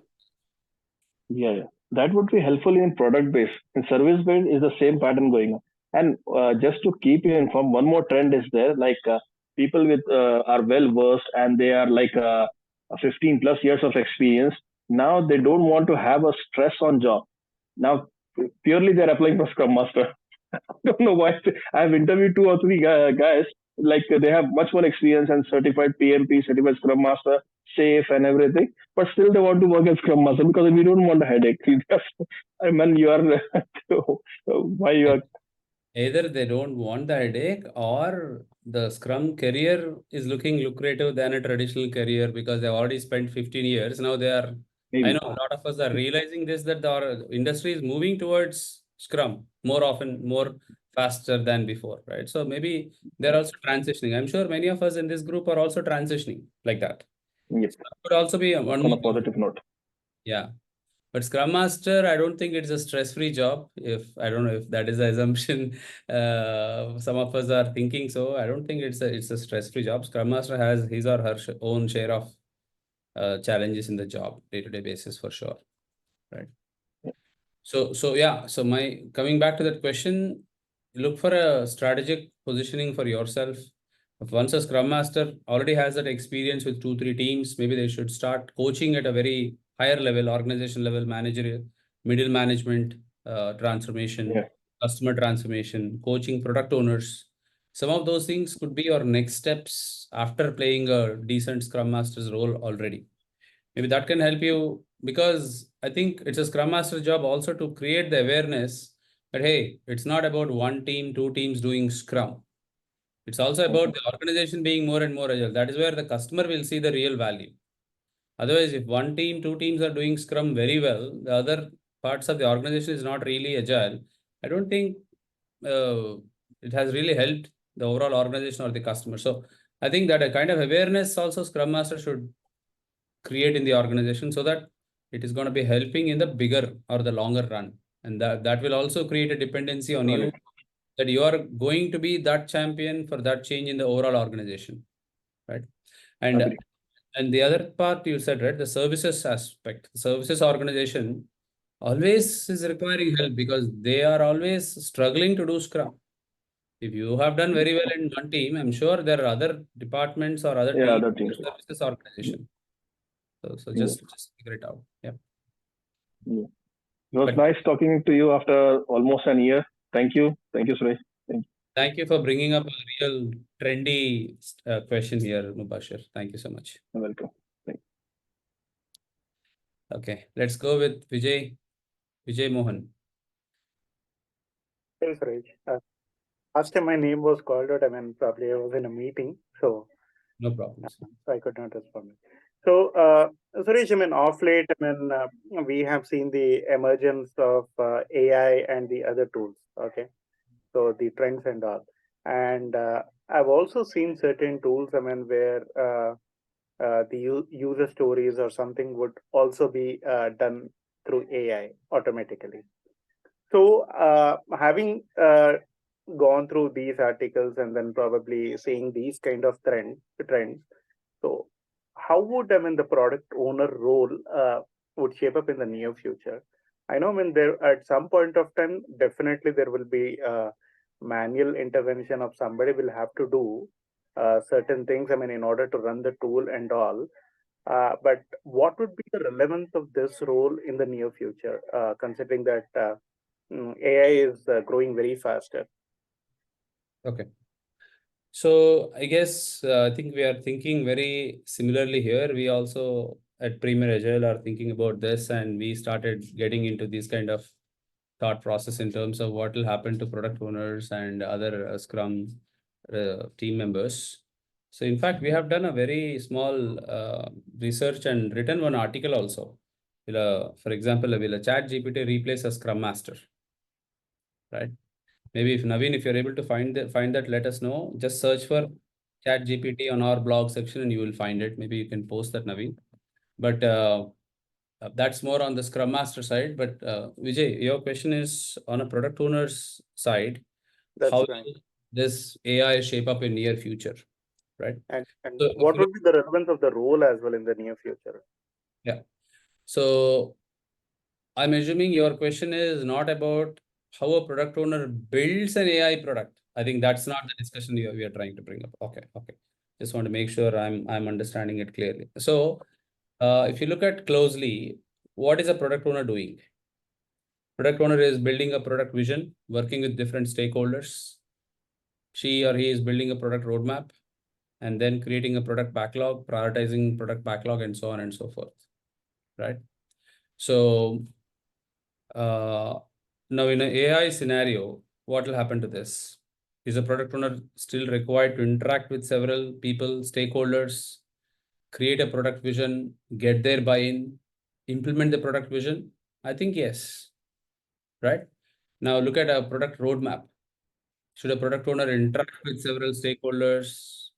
That would be helpful in product base. In service base is the same pattern going on. And just to keep you informed, one more trend is there. Like people with are well versed and they are like 15 plus years of experience. Now they don't want to have a stress on job. Now purely they're applying for Scrum Master. I don't know why. I've interviewed 2 or 3 guys. Like they have much more experience and certified PMP, certified Scrum Master, safe and everything, but still they want to work as Scrum Master because we don't want a headache. I mean, you are why you are. Either they don't want the headache or the Scrum career is looking lucrative than a traditional career because they've already spent 15 years. Now they are, I know a lot of us are realizing this, that the industry is moving towards Scrum more often, more faster than before, right? So maybe they're also transitioning. I'm sure many of us in this group are also transitioning like that. Yes. That could also be one On more a positive note. Yeah. But Scrum Master, I don't think it's a stress-free job. I don't know if that is the assumption some of us are thinking so. I don't think it's a stress-free job. Scrum Master has his or her own share of challenges in the job, day-to-day basis for sure, right? So yeah. So my coming back to that question, look for a strategic positioning for yourself. Once a Scrum Master already has that experience with 2, 3 teams, maybe they should start coaching at a very higher level, organization level, managerial, middle management, transformation, customer transformation, coaching product owners. Some of those things could be your next steps after playing a decent Scrum Master's role already. Maybe that can help you, because I think it's a Scrum Master job also to create the awareness that, hey, it's not about one team, 2 teams doing Scrum. It's also about the organization being more and more agile. That is where the customer will see the real value. Otherwise, if one team, 2 teams are doing Scrum very well, the other parts of the organization is not really agile, I don't think it has really helped the overall organization or the customer. So I think that a kind of awareness also Scrum Master should create in the organization so that it is going to be helping in the bigger or the longer run. And that will also create a dependency on you, that you are going to be that champion for that change in the overall organization, right? And the other part you said, right, the services aspect, the services organization always is requiring help because they are always struggling to do Scrum. If you have done very well in one team, I'm sure there are other departments or other teams, Other teams. services organization. So just figure it out. Yeah. It was nice talking to you after almost a year. Thank you. Thank you, Suresh. Thank you for bringing up a real trendy question here, Mubashir. Thank you so much. You're welcome. Okay, let's go with Vijay. Vijay Mohan. Hey, Suresh. Last time my name was called out, I mean, probably I was in a meeting, so no problem. So I could not respond. So, Suresh, I mean, off late, I mean, we have seen the emergence of AI and the other tools. Okay, so the trends and all, and I've also seen certain tools. I mean, where the user stories or something would also be done through AI automatically. So, having gone through these articles and then probably seeing these kind of trends, so how would, I mean, the product owner role would shape up in the near future? I know, I mean, there at some point of time, definitely there will be manual intervention of somebody will have to do certain things. I mean, in order to run the tool and all. But what would be the relevance of this role in the near future, considering that AI is growing very faster? Okay. So I guess I think we are thinking very similarly here. We also at Premier Agile are thinking about this, and we started getting into this kind of thought process in terms of what will happen to product owners and other Scrum team members. So in fact, we have done a very small research and written one article also. For example, will a chat GPT replace a Scrum Master? Right? Maybe if Naveen, if you're able to find that, let us know. Just search for chat GPT on our blog section and you will find it. Maybe you can post that, Naveen. But that's more on the Scrum Master side. But Vijay, your question is on a product owner's side. That's How right. will this AI shape up in near future, right? And So what would be the relevance of the role as well in the near future? yeah. So I'm assuming your question is not about how a product owner builds an AI product. I think that's not the discussion we are trying to bring up. Okay. Just want to make sure I'm understanding it clearly. So if you look at closely, what is a product owner doing? Product owner is building a product vision, working with different stakeholders. She or he is building a product roadmap and then creating a product backlog, prioritizing product backlog, and so on and so forth. Right. So now in an AI scenario, what will happen to this? Is a product owner still required to interact with several people, stakeholders, create a product vision, get their buy-in, implement the product vision? I think yes, right? Now look at a product roadmap. Should a product owner interact with several stakeholders,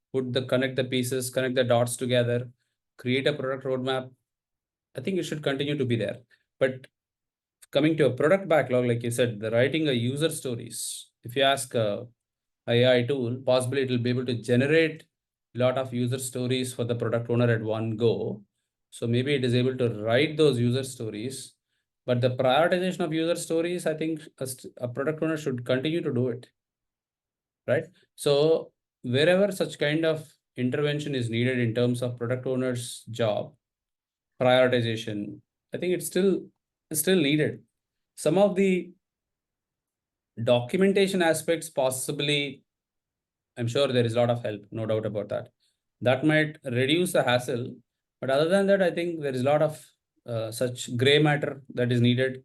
connect the pieces, connect the dots together, create a product roadmap? I think it should continue to be there. But coming to a product backlog, like you said, the writing a user stories. If you ask a AI tool, possibly it will be able to generate a lot of user stories for the product owner at one go. So maybe it is able to write those user stories, but the prioritization of user stories, I think a product owner should continue to do it, right? So wherever such kind of intervention is needed in terms of product owner's job, prioritization, I think it's still needed. Some of the documentation aspects, possibly, I'm sure there is a lot of help, no doubt about that. That might reduce the hassle. But other than that, I think there is a lot of such gray matter that is needed.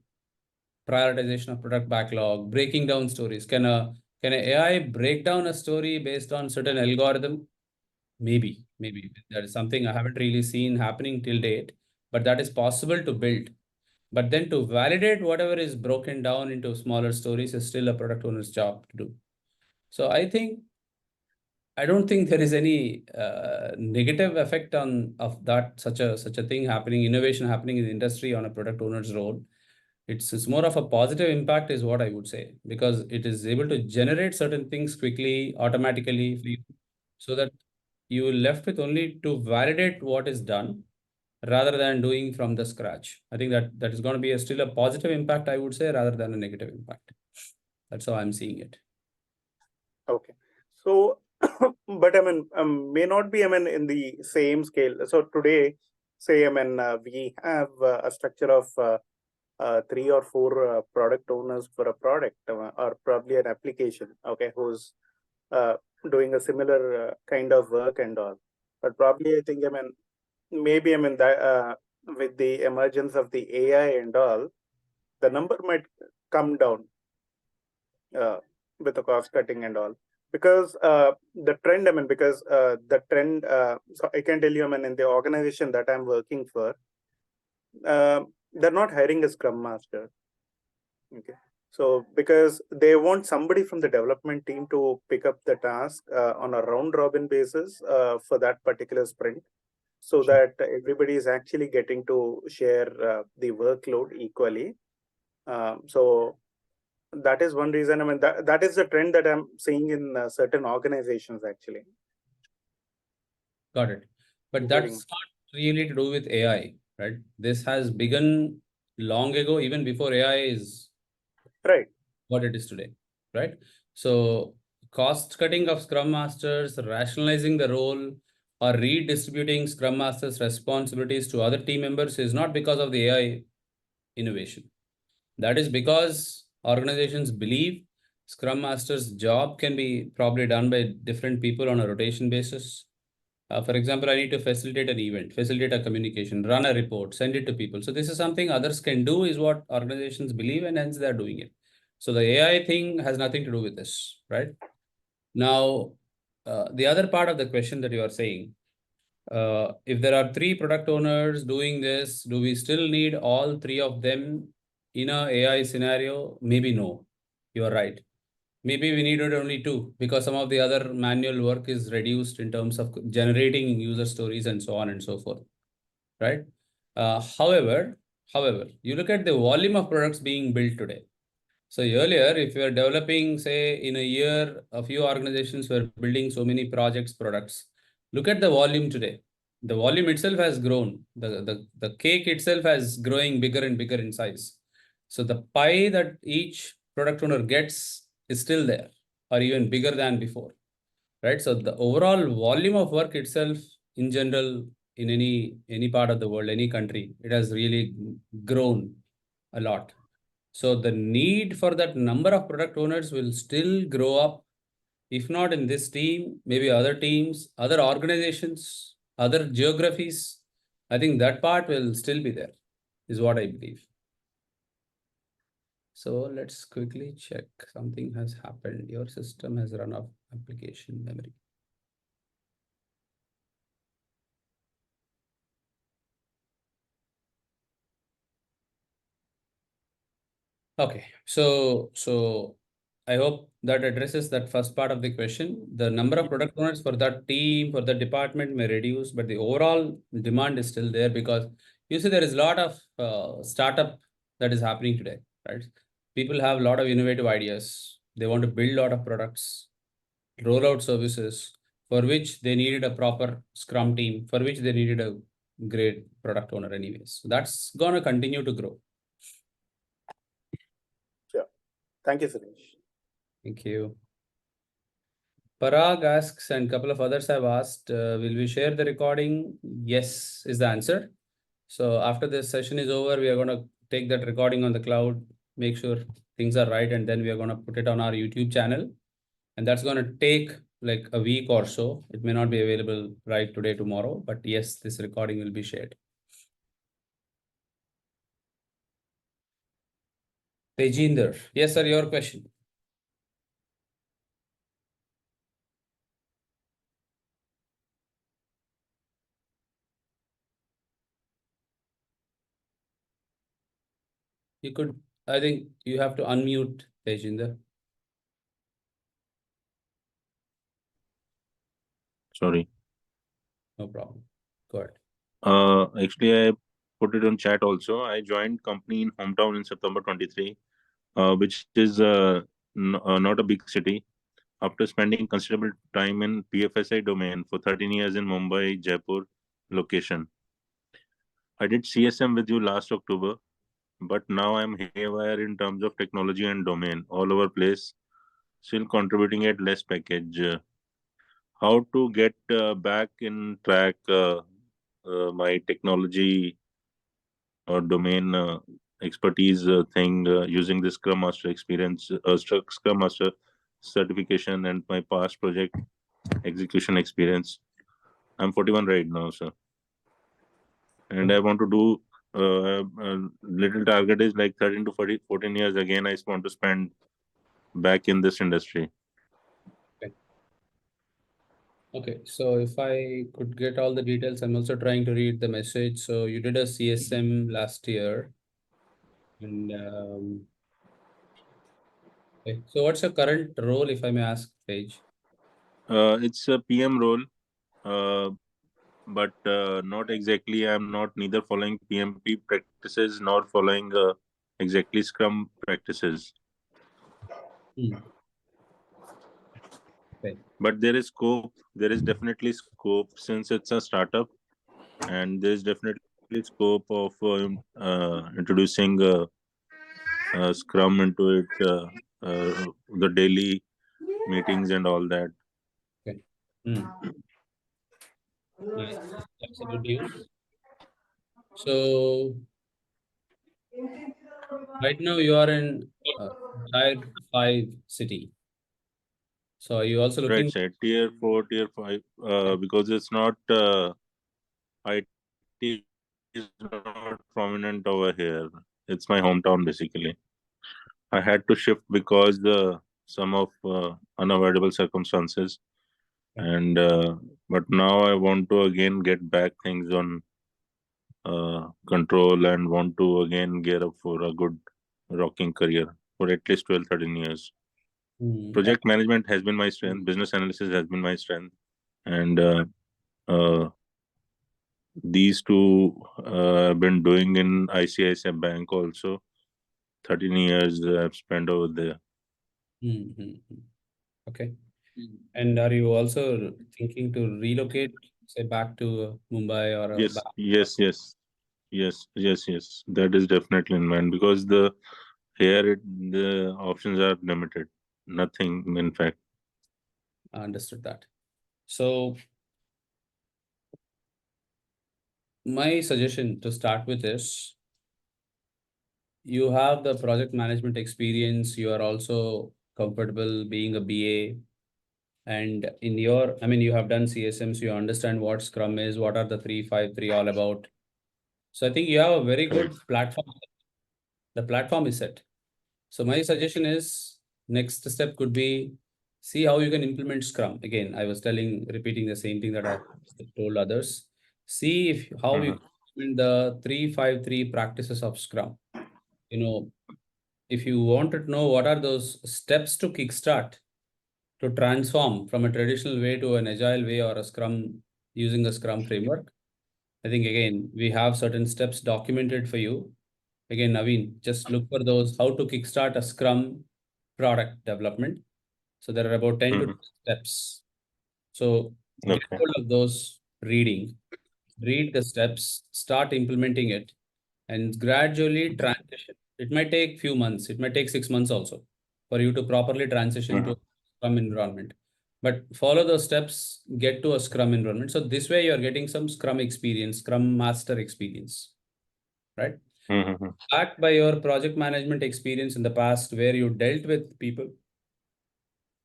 Prioritization of product backlog, breaking down stories. Can a AI break down a story based on certain algorithm? Maybe that is something I haven't really seen happening till date, but that is possible to build. But then to validate whatever is broken down into smaller stories is still a product owner's job to do. So I don't think there is any negative effect of that such a thing happening, innovation happening in the industry on a product owner's role. It's more of a positive impact is what I would say, because it is able to generate certain things quickly, automatically for you, so that you are left with only to validate what is done rather than doing from the scratch. I think that is going to be still a positive impact, I would say, rather than a negative impact. That's how I'm seeing it. Okay. So, but I mean, may not be, I mean, in the same scale. So today, say, I mean, we have a structure of 3 or 4 product owners for a product or probably an application, okay, who's doing a similar kind of work and all. But probably, I think, I mean, maybe, I mean, that with the emergence of the AI and all, the number might come down with the cost cutting and all. because the trend, so I can tell you, in the organization that I'm working for, they're not hiring a Scrum Master. Okay. So because they want somebody from the development team to pick up the task on a round robin basis for that particular sprint, so that everybody is actually getting to share the workload equally. So that is one reason. That is the trend that I'm seeing in certain organizations actually. Got it. But that's not really to do with AI, right? This has begun long ago, even before AI is right what it is today, right? So cost cutting of Scrum Masters, rationalizing the role, or redistributing Scrum Masters' responsibilities to other team members is not because of the AI innovation. That is because organizations believe Scrum Master's job can be probably done by different people on a rotation basis. For example, I need to facilitate an event, facilitate a communication, run a report, send it to people. So this is something others can do, is what organizations believe, and hence they're doing it. So the AI thing has nothing to do with this, right? Now, the other part of the question that you are saying, if there are 3 product owners doing this, do we still need all 3 of them in a AI scenario? Maybe no. You are right. Maybe we needed only 2 because some of the other manual work is reduced in terms of generating user stories and so on and so forth, right? However, you look at the volume of products being built today. So earlier, if you are developing, say, in a year, a few organizations were building so many projects, products. Look at the volume today. The volume itself has grown. The cake itself has growing bigger and bigger in size. So the pie that each product owner gets is still there, or even bigger than before, right? So the overall volume of work itself, in general, in any part of the world, any country, it has really grown a lot. So the need for that number of product owners will still grow up, if not in this team, maybe other teams, other organizations, other geographies. I think that part will still be there, is what I believe. So let's quickly check. Something has happened. Your system has run off application memory. Okay, so I hope that addresses that first part of the question. The number of product owners for that team, for the department may reduce, but the overall demand is still there because you see there is a lot of startup that is happening today, right? People have a lot of innovative ideas. They want to build a lot of products, roll out services for which they needed a proper Scrum team, for which they needed a great product owner anyways. So that's going to continue to grow. Thank you, Suresh. Thank you. Parag asks, and a couple of others have asked, will we share the recording? Yes, is the answer. So after this session is over, we are going to take that recording on the cloud, make sure things are right, and then we are going to put it on our YouTube channel. And that's going to take like a week or so. It may not be available right today, tomorrow, but yes, this recording will be shared. Tejinder, yes, sir, your question. You could, I think you have to unmute Tejinder. Sorry. No problem. Go ahead. Actually, I put it on chat also. I joined company in hometown in September 23, which is not a big city. After spending considerable time in PFSI domain for 13 years in Mumbai, Jaipur location. I did CSM with you last October, but now I'm haywire in terms of technology and domain, all over place, still contributing at less package. How to get back in track my technology or domain expertise thing using the Scrum Master experience, Scrum Master certification, and my past project execution experience. I'm 41 right now, sir, and I want to do little target is like 13 to 14 years again. I want to spend back in this industry. Okay. Okay, so if I could get all the details, I'm also trying to read the message. So you did a CSM last year, and okay. So what's your current role, if I may ask, Paige? It's a PM role, but not exactly. I'm not neither following PMP practices nor following exactly Scrum practices. Okay. But there is scope. There is definitely scope since it's a startup, and there is definitely scope of introducing Scrum into it, the daily meetings and all that. Okay. Nice. That's a good news. So right now you are in Tier 5 city. So are you also looking? Right side, tier 4, tier 5, because it's not IT is not prominent over here. It's my hometown basically. I had to shift because some of unavoidable circumstances, and but now I want to again get back things on control and want to again gear up for a good rocking career for at least 12, 13 years. Project management has been my strength. Business analysis has been my strength, and uh, these two I've been doing in ICICI Bank also. 13 years I've spent over there. Okay. And are you also thinking to relocate, say, back to Mumbai or Yes, back? yes. That is definitely in mind because the options are limited. Nothing, in fact. I understood that. So my suggestion to start with is you have the project management experience. You are also comfortable being a BA. And in your, I mean, you have done CSMs, you understand what Scrum is, what are the 3-5-3 all about. So I think you have a very good platform. The platform is set. So my suggestion is next step could be see how you can implement Scrum. Again, I was repeating the same thing that I told others. See if how you implement the 3-5-3 practices of Scrum. You know, if you want to know what are those steps to kickstart to transform from a traditional way to an agile way or a Scrum using a Scrum framework. I think again, we have certain steps documented for you. Again, Naveen, just look for those, how to kickstart a Scrum product development. So there are about 10 to 12 steps. So get hold of those read the steps, start implementing it, and gradually transition. It might take few months, it might take 6 months also for you to properly transition to a Scrum environment. But follow those steps, get to a Scrum environment. So this way you're getting some Scrum experience, Scrum Master experience, right? Backed by your project management experience in the past where you dealt with people,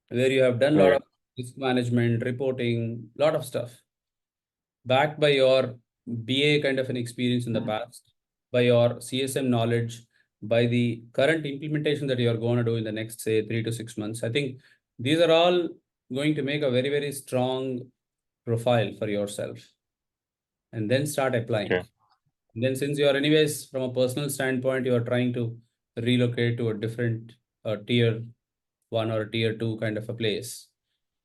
where you have done a lot of risk management, reporting, lot of stuff. Backed by your BA kind of an experience in the past, by your CSM knowledge, by the current implementation that you are going to do in the next, say, 3 to 6 months. I think these are all going to make a very, very strong profile for yourself. And then start applying. Okay. And then since you are anyways, from a personal standpoint, you are trying to relocate to a different tier 1 or tier 2 kind of a place.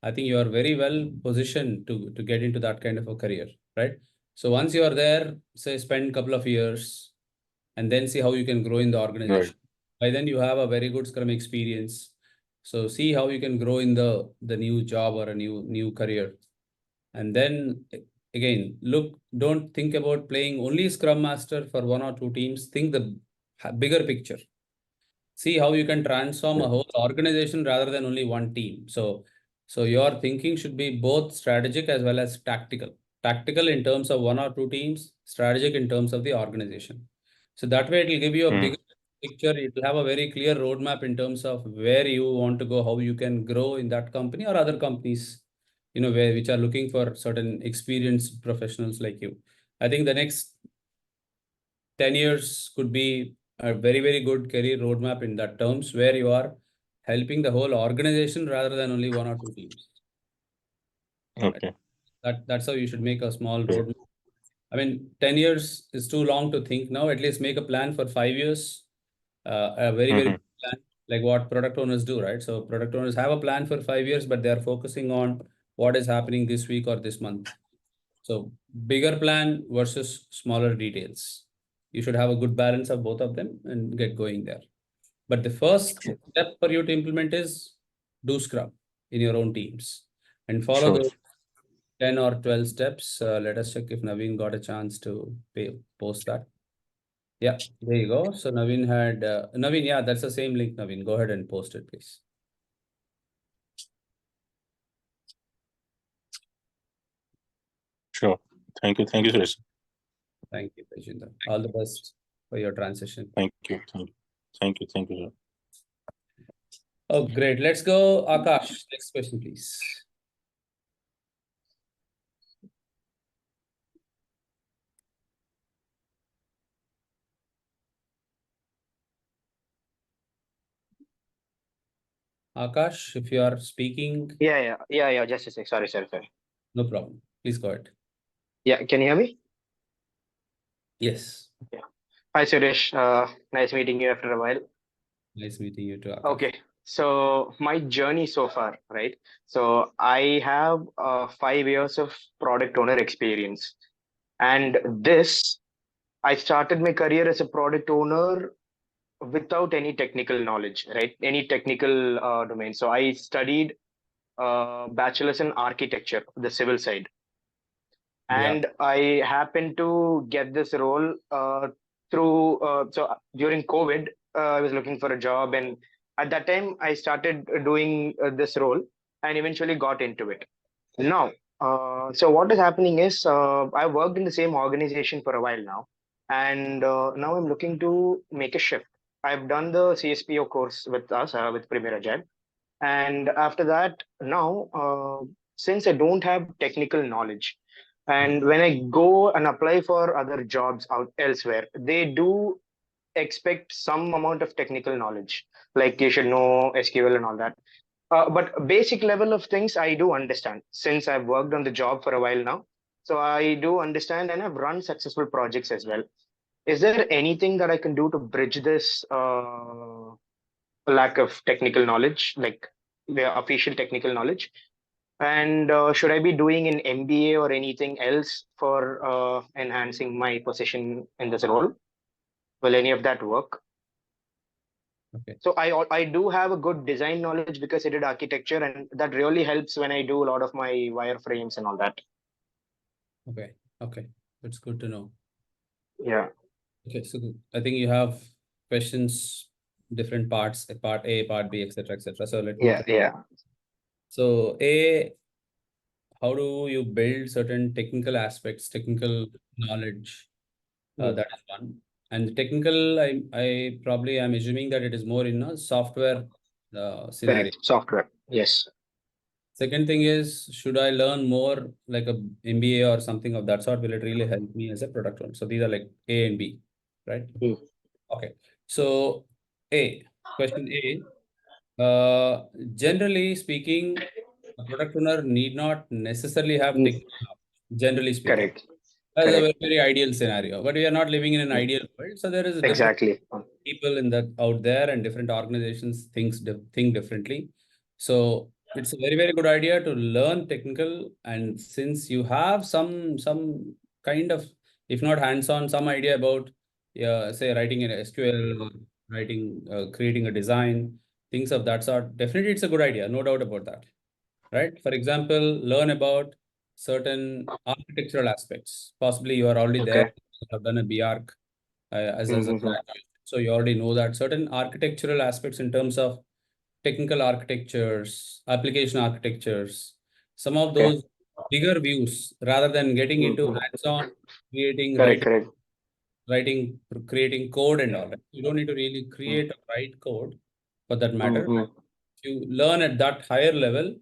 I think you are very well positioned to get into that kind of a career, right? So once you are there, say spend a couple of years and then see how you can grow in the organization. By then you have a very good Scrum experience. So see how you can grow in the new job or a new career. And then again, don't think about playing only Scrum Master for 1 or 2 teams. Think the bigger picture. See how you can transform a whole organization rather than only one team. So your thinking should be both strategic as well as tactical. Tactical in terms of 1 or 2 teams, strategic in terms of the organization. So that way it will give you a bigger picture. It will have a very clear roadmap in terms of where you want to go, how you can grow in that company or other companies, which are looking for certain experienced professionals like you. I think the next 10 years could be a very, very good career roadmap in that terms where you are helping the whole organization rather than only 1 or 2 teams. Okay. That's how you should make a small roadmap. I mean, 10 years is too long to think now. At least make a plan for 5 years. A very, very good plan, like what product owners do, right? So product owners have a plan for 5 years, but they're focusing on what is happening this week or this month. So bigger plan versus smaller details. You should have a good balance of both of them and get going there. But the first step for you to implement is do Scrum in your own teams and follow Sure. those 10 or 12 steps. Let us check if Naveen got a chance to post that. Yeah, there you go. So Naveen had, Naveen, yeah, that's the same link, Naveen. Go ahead and post it, please. Sure. Thank you. Thank you, Suresh. Thank you, Prajinder. All the best for your transition. Thank you. Thank you. Thank you. Thank you, sir. Oh, great. Let's go, Akash. Next question, please. Akash, if you are speaking. Yeah. Just a sec. Sorry. No problem. Please go ahead. Yeah, can you hear me? Yes. Yeah. Hi, Suresh. Nice meeting you after a while. Nice meeting you too, Akash. Okay. So my journey so far, right? So I have 5 years of product owner experience, and I started my career as a product owner without any technical knowledge, right? Any technical domain. So I studied bachelor's in architecture, the civil side. And I happened to get this role through during COVID. I was looking for a job, and at that time I started doing this role and eventually got into it. Now, so what is happening is I worked in the same organization for a while now, and now I'm looking to make a shift. I've done the CSPO course with us with Premier Agile, and after that, now since I don't have technical knowledge, and when I go and apply for other jobs out elsewhere, they do expect some amount of technical knowledge, like you should know SQL and all that. But basic level of things I do understand since I've worked on the job for a while now. So I do understand, and I've run successful projects as well. Is there anything that I can do to bridge this lack of technical knowledge, like the official technical knowledge? And should I be doing an MBA or anything else for enhancing my position in this role? Will any of that work? Okay. So I do have a good design knowledge because I did architecture, and that really helps when I do a lot of my wireframes and all that. Okay. Okay. That's good to know. Yeah. Okay. So I think you have questions, different parts, part A, part B, etc., etc. So let me. Yeah. So A, how do you build certain technical aspects, technical knowledge? That is one. And the technical, I probably am assuming that it is more in a software scenario. Correct. Software. Yes. Second thing is, should I learn more like a MBA or something of that sort? Will it really help me as a product owner? So these are like A and B, right? Okay. So question A, generally speaking, a product owner need not necessarily have technical knowledge, generally speaking. Correct. That's a very, very ideal scenario, but we are not living in an ideal world. So there is different people out there, and different organizations think differently. So it's a very, very good idea to learn technical. And since you have some kind of, if not hands-on, some idea about, say, writing an SQL, or creating a design, things of that sort, definitely it's a good idea. No doubt about that, right? For example, learn about certain architectural aspects. Possibly you are already there, you have done a BArch as a graduate. So you already know that certain architectural aspects in terms of technical architectures, application architectures, some of those bigger views, rather than getting into hands-on creating code and all that. You don't need to really create or write code for that matter. If you learn at that higher level,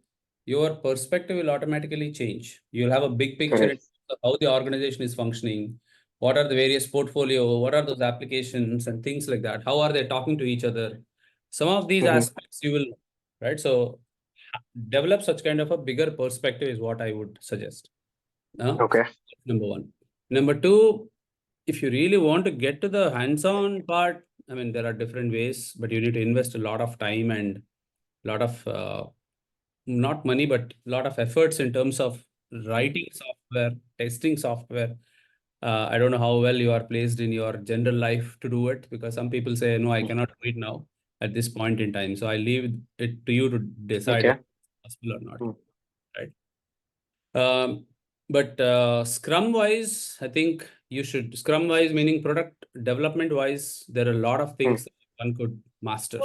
your perspective will automatically change. You'll have a big picture in terms of how the organization is functioning, what are the various portfolio, what are those applications and things like that. How are they talking to each other? Some of these aspects you will, right? So develop such kind of a bigger perspective is what I would suggest. Okay. Number one. Number two, if you really want to get to the hands-on part, I mean, there are different ways, but you need to invest a lot of time and a lot of not money, but a lot of efforts in terms of writing software, testing software. I don't know how well you are placed in your general life to do it, because some people say, no, I cannot do it now at this point in time. So I leave it to you to decide Okay. if it's possible or not. Mm. Right. But Scrum wise, I think you should, Scrum wise, meaning product development wise, there are a lot of things that one could master,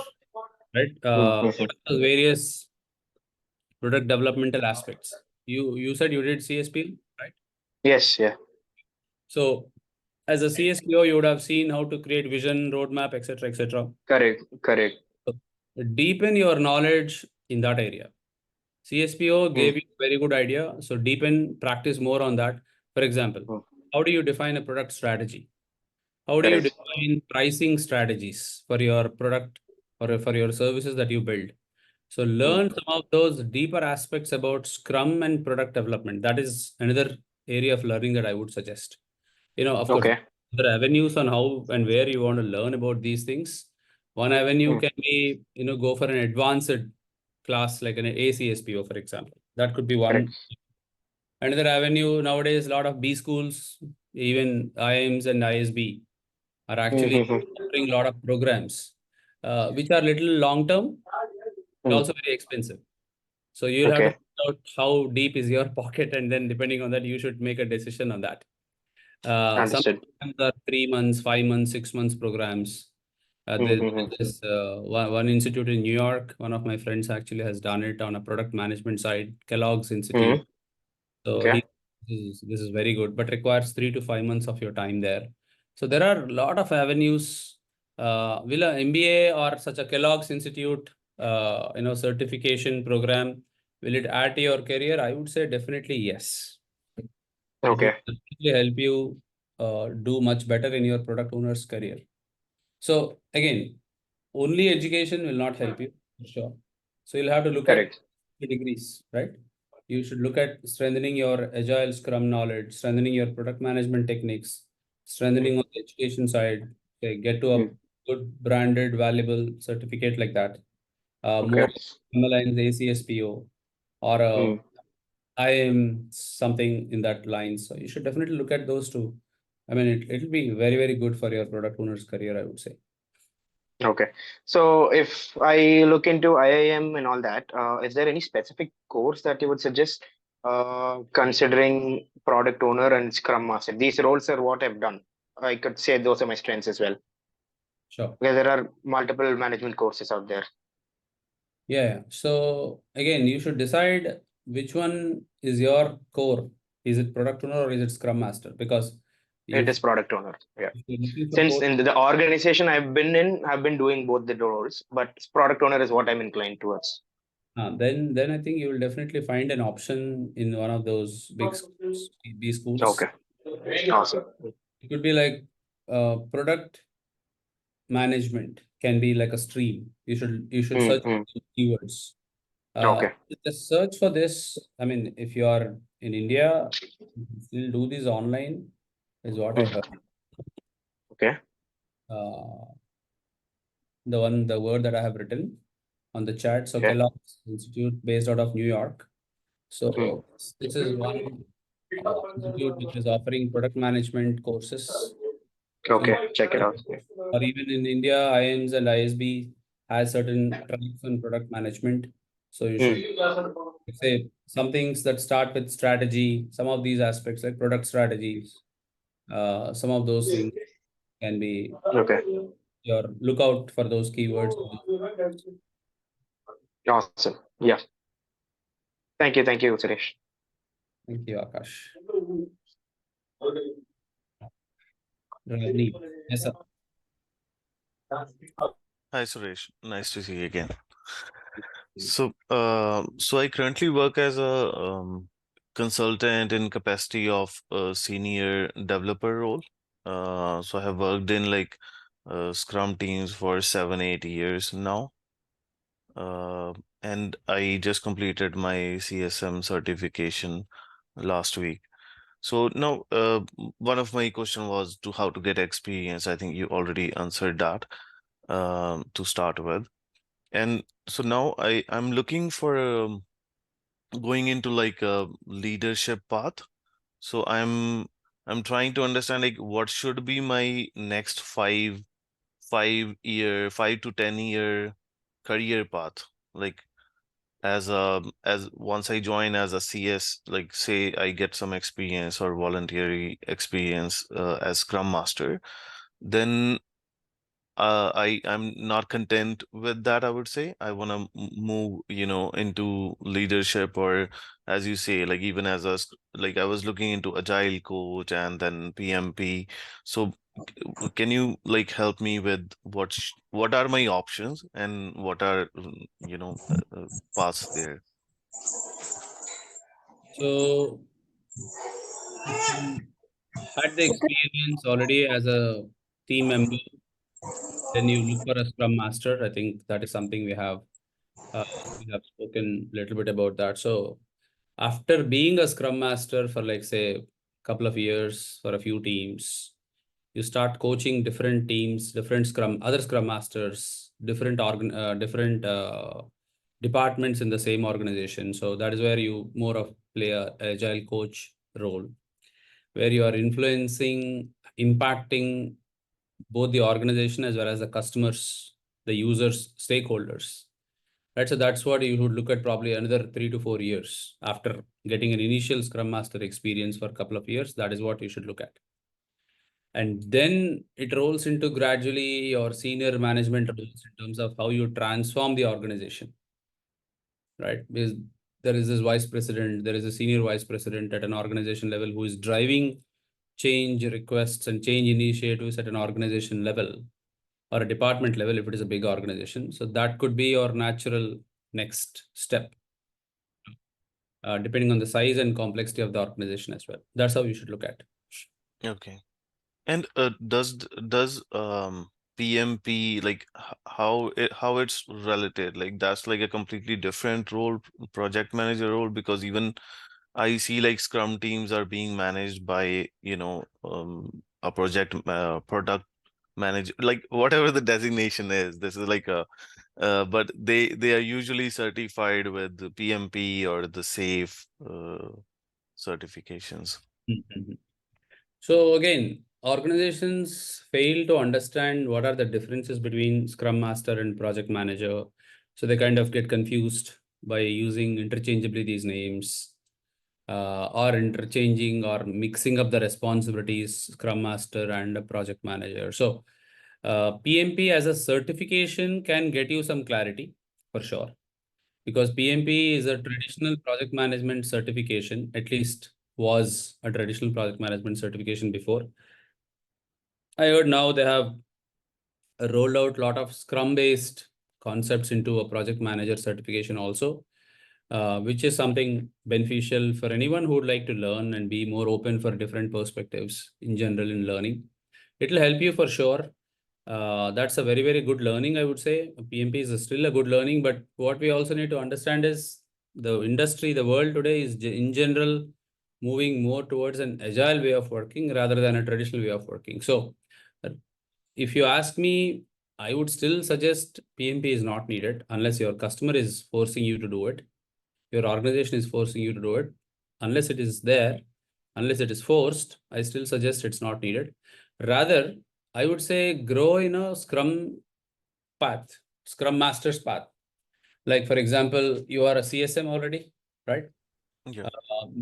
right? What are the various product developmental aspects? You said you did CSP, right? Yes, yeah. So as a CSPO, you would have seen how to create vision, roadmap, etc., etc. Correct, correct. So deepen your knowledge in that area. CSPO gave you a very good idea. So deepen, practice more on that. For example, how do you define a product strategy? How do you Correct. define pricing strategies for your product or for your services that you build? So learn some of those deeper aspects about Scrum and product development. That is another area of learning that I would suggest. Of course, Okay. there are avenues on how and where you want to learn about these things. One avenue can be, go for an advanced class like an ACSPO, for example. That could be one. Another avenue nowadays, a lot of B schools, even IIMs and ISB are actually offering a lot of programs, which are little long term, but also very expensive. So you'll have to Okay. find out how deep is your pocket, and then depending on that, you should make a decision on that. Some Understood. programs are 3 months, 5 months, 6 months programs. There's this one institute in New York. One of my friends actually has done it on a product management side, Kellogg's Institute. So Okay. this is very good, but requires 3 to 5 months of your time there. So there are a lot of avenues. Will a MBA or such a Kellogg's Institute, certification program, will it add to your career? I would say definitely yes. It will Okay. definitely help you do much better in your product owner's career. So again, only education will not help you, for sure. So you'll have to look at Correct. the degrees, right? You should look at strengthening your Agile Scrum knowledge, strengthening your product management techniques, strengthening on the education side. Okay, get to a good branded, valuable certificate like that. More Okay. lines ACSPO or I am something in that line. So you should definitely look at those two. I mean, it'll be very, very good for your product owner's career, I would say. Okay. So if I look into IIM and all that, is there any specific course that you would suggest, considering product owner and Scrum Master? These roles are what I've done. I could say those are my strengths as well. Sure. Because there are multiple management courses out there. Yeah. So again, you should decide which one is your core. Is it product owner or is it Scrum Master? Because It if is product owner. Yeah. you're looking for Since core, in the organization I've been in, I've been doing both the roles, but product owner is what I'm inclined towards. then I think you will definitely find an option in one of those big schools, B schools. Okay. Awesome. It could be like product management can be like a stream. You should search for keywords. Okay. Just search for this. I mean, if you are in India, you can still do this online, is what I heard. Okay. The word that I have written on the chat. So Okay. Kellogg's Institute based out of New York. So this is one institute which is offering product management courses. Okay. Check it out. Or even in India, IIMs and ISB has certain tracks on product management. So you should say some things that start with strategy, some of these aspects like product strategies, some of those things can be Okay. your lookout for those keywords. Awesome. Yeah. Thank you, Suresh. Thank you, Akash. Ravneet. Yes, sir. Hi, Suresh. Nice to see you again. So I currently work as a consultant in capacity of a senior developer role. So I have worked in Scrum teams for 7, 8 years now. and I just completed my CSM certification last week. So now, one of my question was to how to get experience. I think you already answered that to start with. And so now I'm looking for going into like a leadership path. So I'm trying to understand like what should be my next 5 year, 5 to 10 year career path. Like as once I join as a CS, like say I get some experience or voluntary experience as Scrum Master, then I'm not content with that. I would say I want to move, into leadership, or as you say, like even as like I was looking into Agile coach and then PMP. So can you like help me with what are my options and what are paths there? So if you had the experience already as a team member, then you look for a Scrum Master. I think that is something we have spoken a little bit about that. So after being a Scrum Master for like say a couple of years for a few teams, you start coaching different teams, other Scrum Masters, different departments in the same organization. So that is where you more of play a agile coach role, where you are influencing, impacting both the organization as well as the customers, the users, stakeholders. Right. So that's what you would look at probably another 3 to 4 years after getting an initial Scrum Master experience for a couple of years. That is what you should look at. And then it rolls into gradually your senior management roles in terms of how you transform the organization. Right. Because there is this vice president, there is a senior vice president at an organization level who is driving change requests and change initiatives at an organization level or a department level if it is a big organization. So that could be your natural next step, depending on the size and complexity of the organization as well. That's how you should look at. Okay. And does PMP like how it's related? Like that's like a completely different role, project manager role, because even I see like Scrum teams are being managed by, a product manager, like whatever the designation is. This is like but they are usually certified with the PMP or the SAFe certifications. Mhm. So again, organizations fail to understand what are the differences between Scrum Master and Project Manager. So they kind of get confused by using interchangeably these names, or interchanging or mixing up the responsibilities, Scrum Master and a Project Manager. So PMP as a certification can get you some clarity for sure, because PMP is a traditional project management certification, at least was a traditional project management certification before. I heard now they have rolled out a lot of Scrum-based concepts into a project manager certification also, which is something beneficial for anyone who would like to learn and be more open for different perspectives in general in learning. It will help you for sure. That's a very, very good learning, I would say. PMP is still a good learning, but what we also need to understand is the industry, the world today is in general moving more towards an agile way of working rather than a traditional way of working. So if you ask me, I would still suggest PMP is not needed unless your customer is forcing you to do it. Your organization is forcing you to do it. Unless it is there, unless it is forced, I still suggest it's not needed. Rather, I would say grow in a Scrum path, Scrum Master's path. Like for example, you are a CSM already, right? Yeah.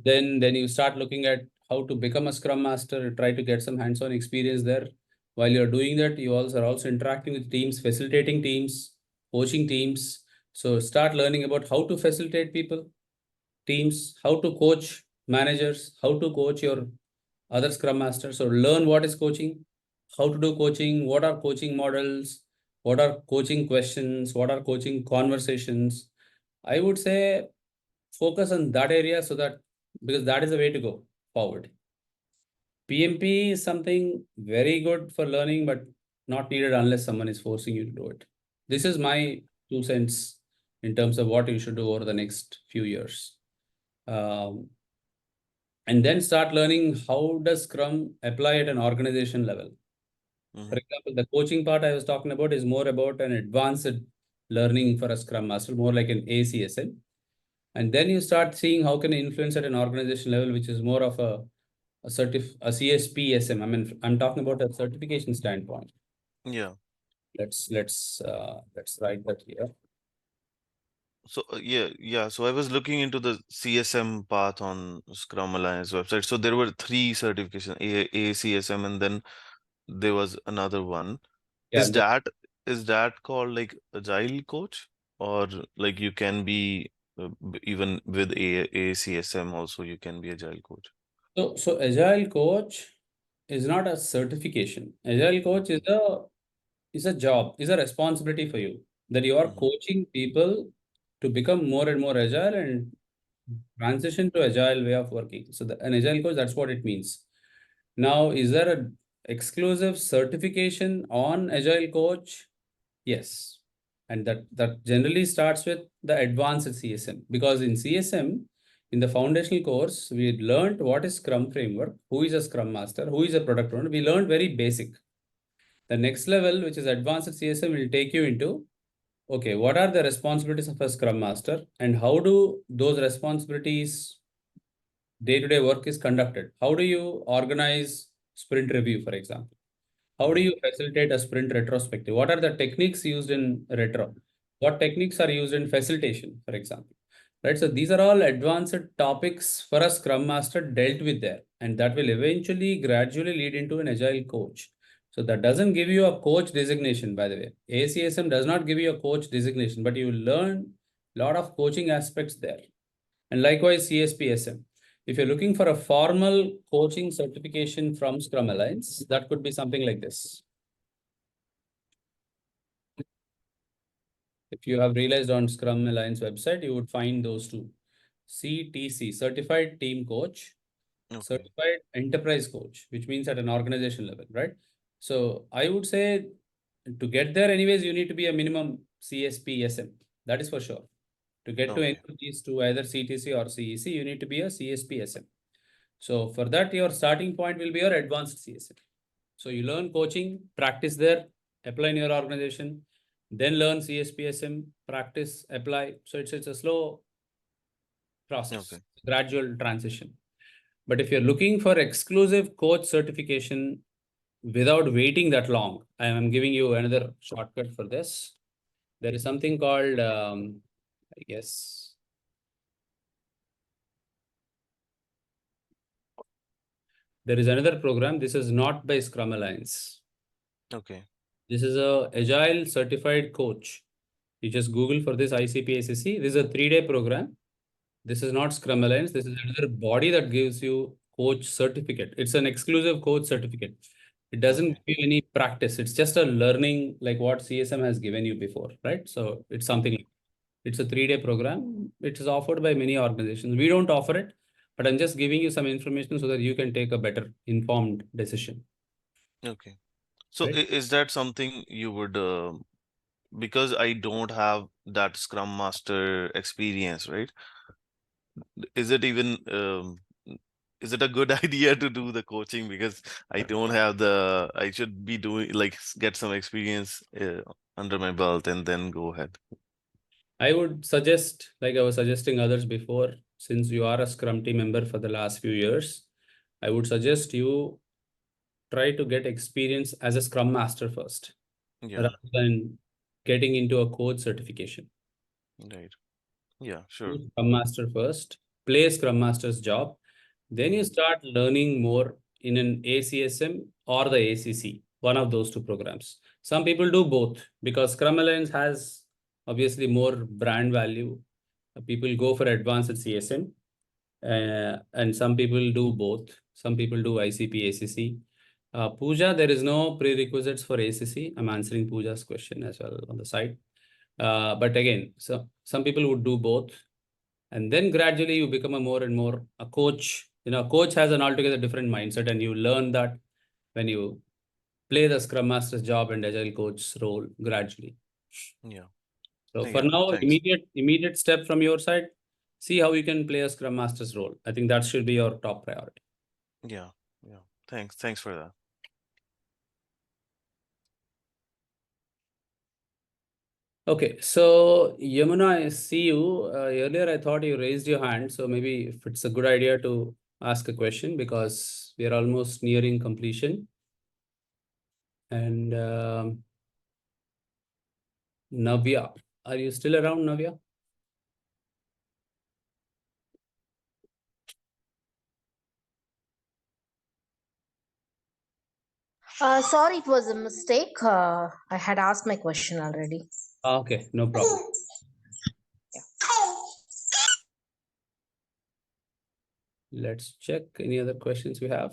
Then you start looking at how to become a Scrum Master, try to get some hands-on experience there. While you're doing that, you also are also interacting with teams, facilitating teams, coaching teams. So start learning about how to facilitate people, teams, how to coach managers, how to coach your other Scrum Masters. So learn what is coaching, how to do coaching, what are coaching models, what are coaching questions, what are coaching conversations. I would say focus on that area so that, because that is the way to go forward. PMP is something very good for learning, but not needed unless someone is forcing you to do it. This is my 2 cents in terms of what you should do over the next few years. And then start learning how does Scrum apply at an organization level. For example, the coaching part I was talking about is more about an advanced learning for a Scrum Master, more like an ACSM. And then you start seeing how can you influence at an organization level, which is more of a CSPSM. I mean, I'm talking about a certification standpoint. Yeah. Let's write that here. So yeah. So I was looking into the CSM path on Scrum Alliance website. So there were three certifications, ACSM, and then there was another one. Yeah, Is that called like Agile coach, or like you can be even with ACSM also you can be Agile coach? So Agile coach is not a certification. Agile coach is a job, is a responsibility for you, that you are coaching people to become more and more agile and transition to agile way of working. So an agile coach, that's what it means. Now, is there a exclusive certification on agile coach? Yes. And that generally starts with the advanced CSM, because in CSM, in the foundational course, we learned what is Scrum framework, who is a Scrum Master, who is a product owner. We learned very basic. The next level, which is advanced CSM, will take you into, okay, what are the responsibilities of a Scrum Master and how do those responsibilities, day-to-day work is conducted? How do you organize sprint review, for example? How do you facilitate a sprint retrospective? What are the techniques used in retro? What techniques are used in facilitation, for example? Right. So these are all advanced topics for a Scrum Master dealt with there, and that will eventually gradually lead into an agile coach. So that doesn't give you a coach designation, by the way. ACSM does not give you a coach designation, but you learn a lot of coaching aspects there. And likewise, CSPSM. If you're looking for a formal coaching certification from Scrum Alliance, that could be something like this. If you have realized on Scrum Alliance website, you would find those two. CTC, Certified Team Coach, Certified Enterprise Coach, which means at an organization level, right? So I would say to get there anyways, you need to be a minimum CSPSM. That is for sure. To get to any of these two, either CTC or CEC, you need to be a CSPSM. So for that, your starting point will be your advanced CSM. So you learn coaching, practice there, apply in your organization, then learn CSPSM, practice, apply. So it's a slow process, gradual transition. But if you're looking for exclusive coach certification without waiting that long, I am giving you another shortcut for this. There is something called, I guess, there is another program. This is not by Scrum Alliance. Okay. This is a Agile certified coach. You just Google for this ICP-ACC. This is a 3-day program. This is not Scrum Alliance. This is another body that gives you coach certificate. It's an exclusive coach certificate. It doesn't give you any practice. It's just a learning like what CSM has given you before, right? So it's something. It's a 3-day program. It is offered by many organizations. We don't offer it, but I'm just giving you some information so that you can take a better informed decision. Okay. So Right? is that something you would because I don't have that Scrum Master experience, right? Is it even is it a good idea to do the coaching because I don't have I should be doing like get some experience under my belt and then go ahead. I would suggest, like I was suggesting others before, since you are a Scrum team member for the last few years, I would suggest you try to get experience as a Scrum Master first, rather than getting into a coach certification. Right. Yeah, sure. Scrum Master first, play Scrum Master's job. Then you start learning more in an ACSM or the ACC, one of those two programs. Some people do both because Scrum Alliance has obviously more brand value. People go for advanced CSM, and some people do both. Some people do ICP, ACC. Pooja, there is no prerequisites for ACC. I'm answering Pooja's question as well on the side. But again, so some people would do both. And then gradually you become a more and more a coach. You know, a coach has an altogether different mindset, and you learn that when you play the Scrum Master's job and Agile coach's role gradually. Yeah. So for Yeah, now, thanks. immediate step from your side, see how you can play a Scrum Master's role. I think that should be your top priority. Yeah, yeah. Thanks for that. Okay, so Yamuna, I see you. Earlier, I thought you raised your hand, so maybe if it's a good idea to ask a question because we are almost nearing completion. And Navya, are you still around, Navya? Sorry, it was a mistake. I had asked my question already. Okay, no problem. Let's check any other questions we have.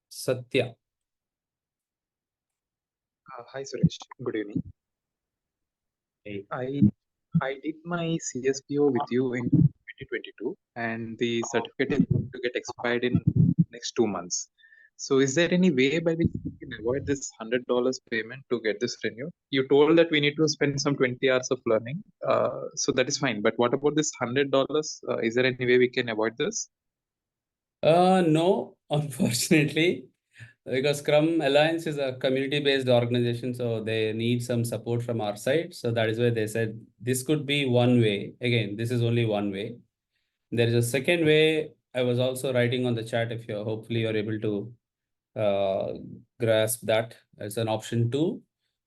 Satya. Hi Suresh, good evening. Hey. I did my CSPO with you in 2022, and the certificate is going to get expired in next 2 months. So, is there any way by which we can avoid this $100 payment to get this renewed? You told that we need to spend some 20 hours of learning, so that is fine. But what about this $100? Is there any way we can avoid this? No, unfortunately, because Scrum Alliance is a community-based organization, so they need some support from our side. So that is why they said this could be one way. Again, this is only one way. There is a second way. I was also writing on the chat. If you're hopefully you're able to grasp that as an option 2,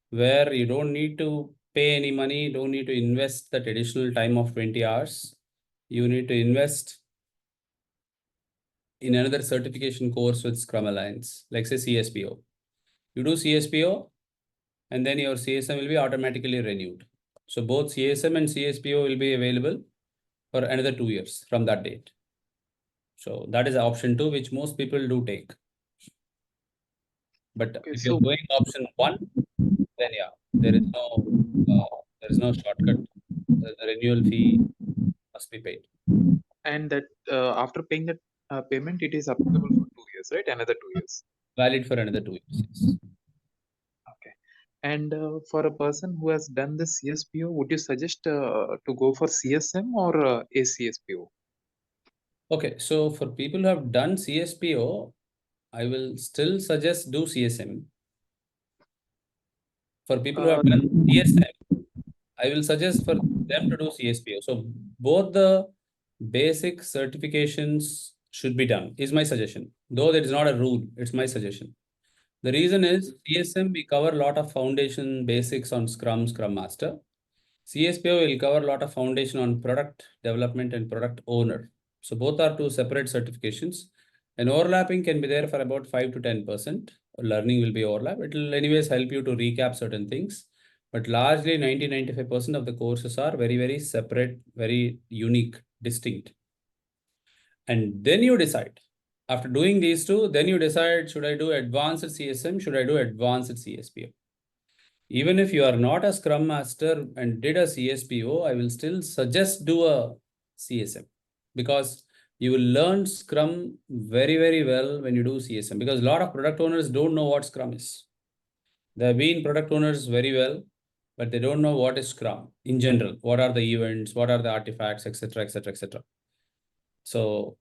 where you don't need to pay any money, don't need to invest that additional time of 20 hours. You need to invest in another certification course with Scrum Alliance, like say CSPO. You do CSPO, and then your CSM will be automatically renewed. So both CSM and CSPO will be available for another 2 years from that date. So that is option 2, which most people do take. But Okay, if you're going option 1, then yeah, there is no shortcut. The renewal fee must be paid. And that after paying that payment, it is applicable for 2 years, right? Another 2 years. Valid for another 2 years. Yes. Okay. And for a person who has done the CSPO, would you suggest to go for CSM or ACSPO? Okay, so for people who have done CSPO, I will still suggest do CSM. For people who have done CSM, I will suggest for them to do CSPO. So both the basic certifications should be done, is my suggestion. Though that is not a rule, it's my suggestion. The reason is CSM, we cover a lot of foundation basics on Scrum, Scrum Master. CSPO will cover a lot of foundation on product development and product owner. So both are two separate certifications. And overlapping can be there for about 5 to 10%. Learning will be overlap. It will anyways help you to recap certain things. But largely 90-95% of the courses are very, very separate, very unique, distinct. And then you decide. After doing these two, then you decide, should I do advanced CSM? Should I do advanced CSPO? Even if you are not a Scrum Master and did a CSPO, I will still suggest do a CSM because you will learn Scrum very, very well when you do CSM because a lot of product owners don't know what Scrum is. They have been product owners very well, but they don't know what is Scrum in general. What are the events? What are the artifacts, etc., etc., etc. So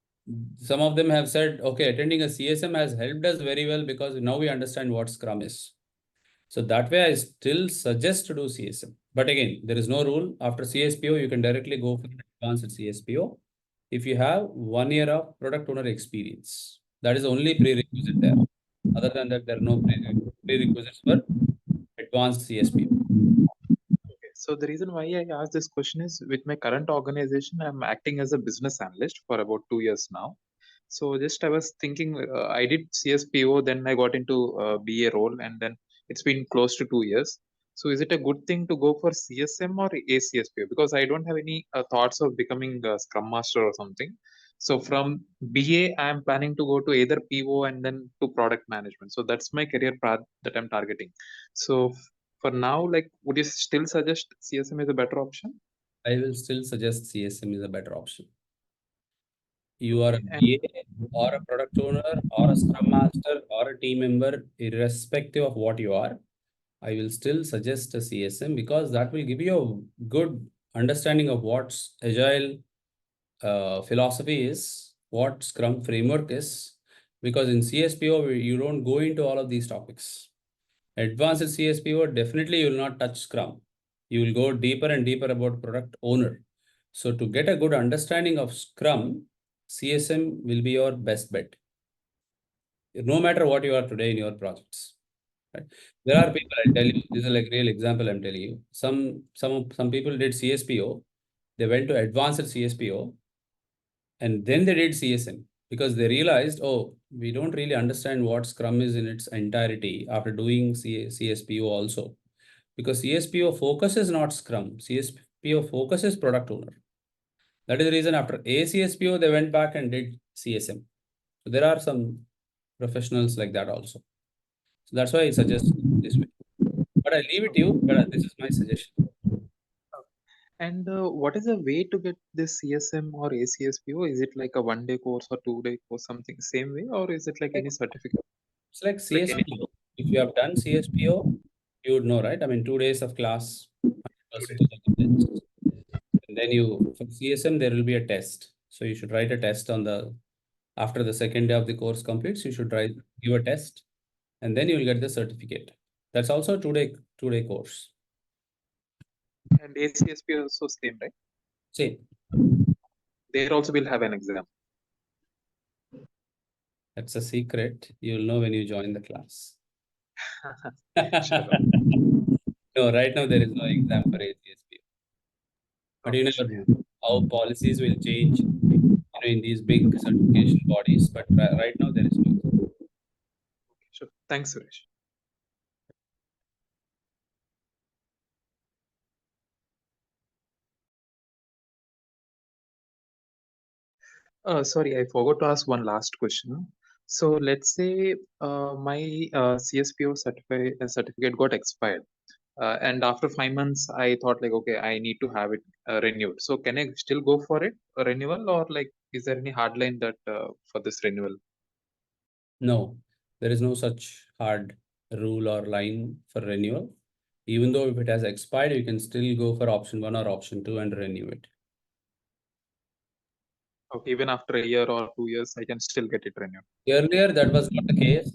some of them have said, okay, attending a CSM has helped us very well because now we understand what Scrum is. So that way I still suggest to do CSM. But again, there is no rule. After CSPO, you can directly go for advanced CSPO if you have 1 year of product owner experience. That is the only prerequisite there. Other than that, there are no prerequisites for advanced CSPO. Okay, so the reason why I asked this question is with my current organization, I'm acting as a business analyst for about 2 years now. So just I was thinking, I did CSPO, then I got into BA role, and then it's been close to 2 years. So is it a good thing to go for CSM or ACSPO? Because I don't have any thoughts of becoming a Scrum Master or something. So from BA, I'm planning to go to either PO and then to product management. So that's my career path that I'm targeting. So for now, like, would you still suggest CSM is a better option? I will still suggest CSM is a better option. You are a And BA or a product owner or a Scrum Master or a team member, irrespective of what you are, I will still suggest a CSM because that will give you a good understanding of what Agile philosophy is, what Scrum framework is, because in CSPO, you don't go into all of these topics. Advanced CSPO, definitely you will not touch Scrum. You will go deeper and deeper about product owner. So to get a good understanding of Scrum, CSM will be your best bet. No matter what you are today in your projects. Right? There are people, I tell you, this is like real example I'm telling you. Some people did CSPO, they went to advanced CSPO, and then they did CSM because they realized, oh, we don't really understand what Scrum is in its entirety after doing CSPO also. Because CSPO focus is not Scrum, CSPO focus is product owner. That is the reason after ACSPO, they went back and did CSM. So there are some professionals like that also. So that's why I suggest this way. But I leave it to you, but this is my suggestion. And what is the way to get this CSM or ACSPO? Is it like a 1-day course or 2-day course, something same way, or is it like any certificate? It's like CSPO. If you have done CSPO, you would know, right? I mean, 2 days of class, 100% of the knowledge. And then for CSM, there will be a test. So you should write a test after the second day of the course completes, you should give a test, and then you will get the certificate. That's also a two-day course. And ACSPO also same, right? Same. There also will have an exam. That's a secret. You'll know when you join the class. Sure. No, right now there is no exam for ACSPO. But you never know how policies will change, in these big certification bodies. But right now there is no. Sure. Thanks, Suresh. Sorry, I forgot to ask one last question. So let's say my CSPO certificate got expired. And after 5 months, I thought like, okay, I need to have it renewed. So can I still go for it, a renewal, or like, is there any hard line that for this renewal? No, there is no such hard rule or line for renewal. Even though if it has expired, you can still go for option 1 or option 2 and renew it. Okay, even after a year or 2 years, I can still get it renewed. Earlier, that was not the case.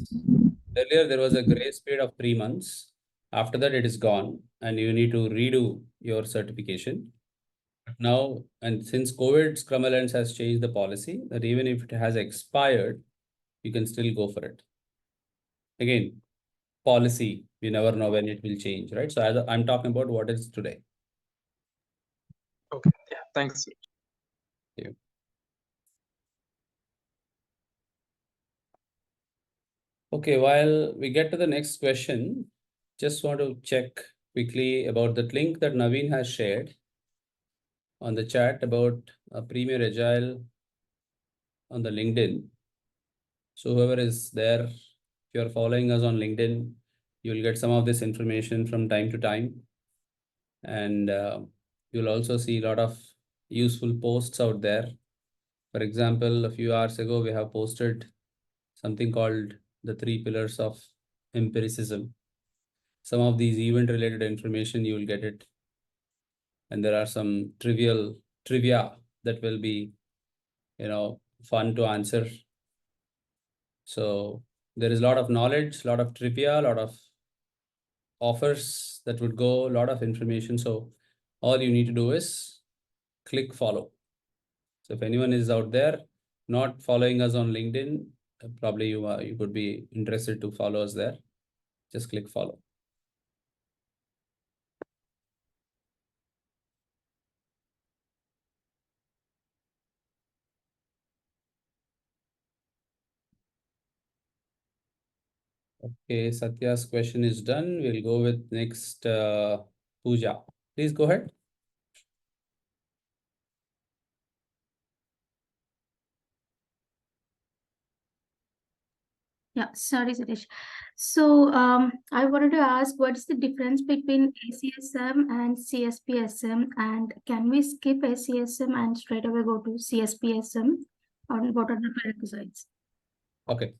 Earlier, there was a grace period of 3 months. After that, it is gone and you need to redo your certification. Now, and since COVID, Scrum Alliance has changed the policy that even if it has expired, you can still go for it. Again, policy, you never know when it will change, right? So I'm talking about what is today. Okay, yeah, thanks. Thank you. Okay, while we get to the next question, just want to check quickly about the link that Naveen has shared on the chat about Premier Agile on the LinkedIn. So whoever is there, if you're following us on LinkedIn, you'll get some of this information from time to time. And you'll also see a lot of useful posts out there. For example, a few hours ago, we have posted something called the 3 pillars of empiricism. Some of these event-related information, you will get it. And there are some trivia that will be, fun to answer. So there is a lot of knowledge, a lot of trivia, a lot of offers that would go, a lot of information. So all you need to do is click follow. So if anyone is out there not following us on LinkedIn, probably you could be interested to follow us there. Just click follow. Okay, Satya's question is done. We'll go with next Pooja. Please go ahead. Yeah, sorry, Suresh. So I wanted to ask, what's the difference between ACSM and CSPSM, and can we skip ACSM and straight away go to CSPSM, or what are the prerequisites? Okay.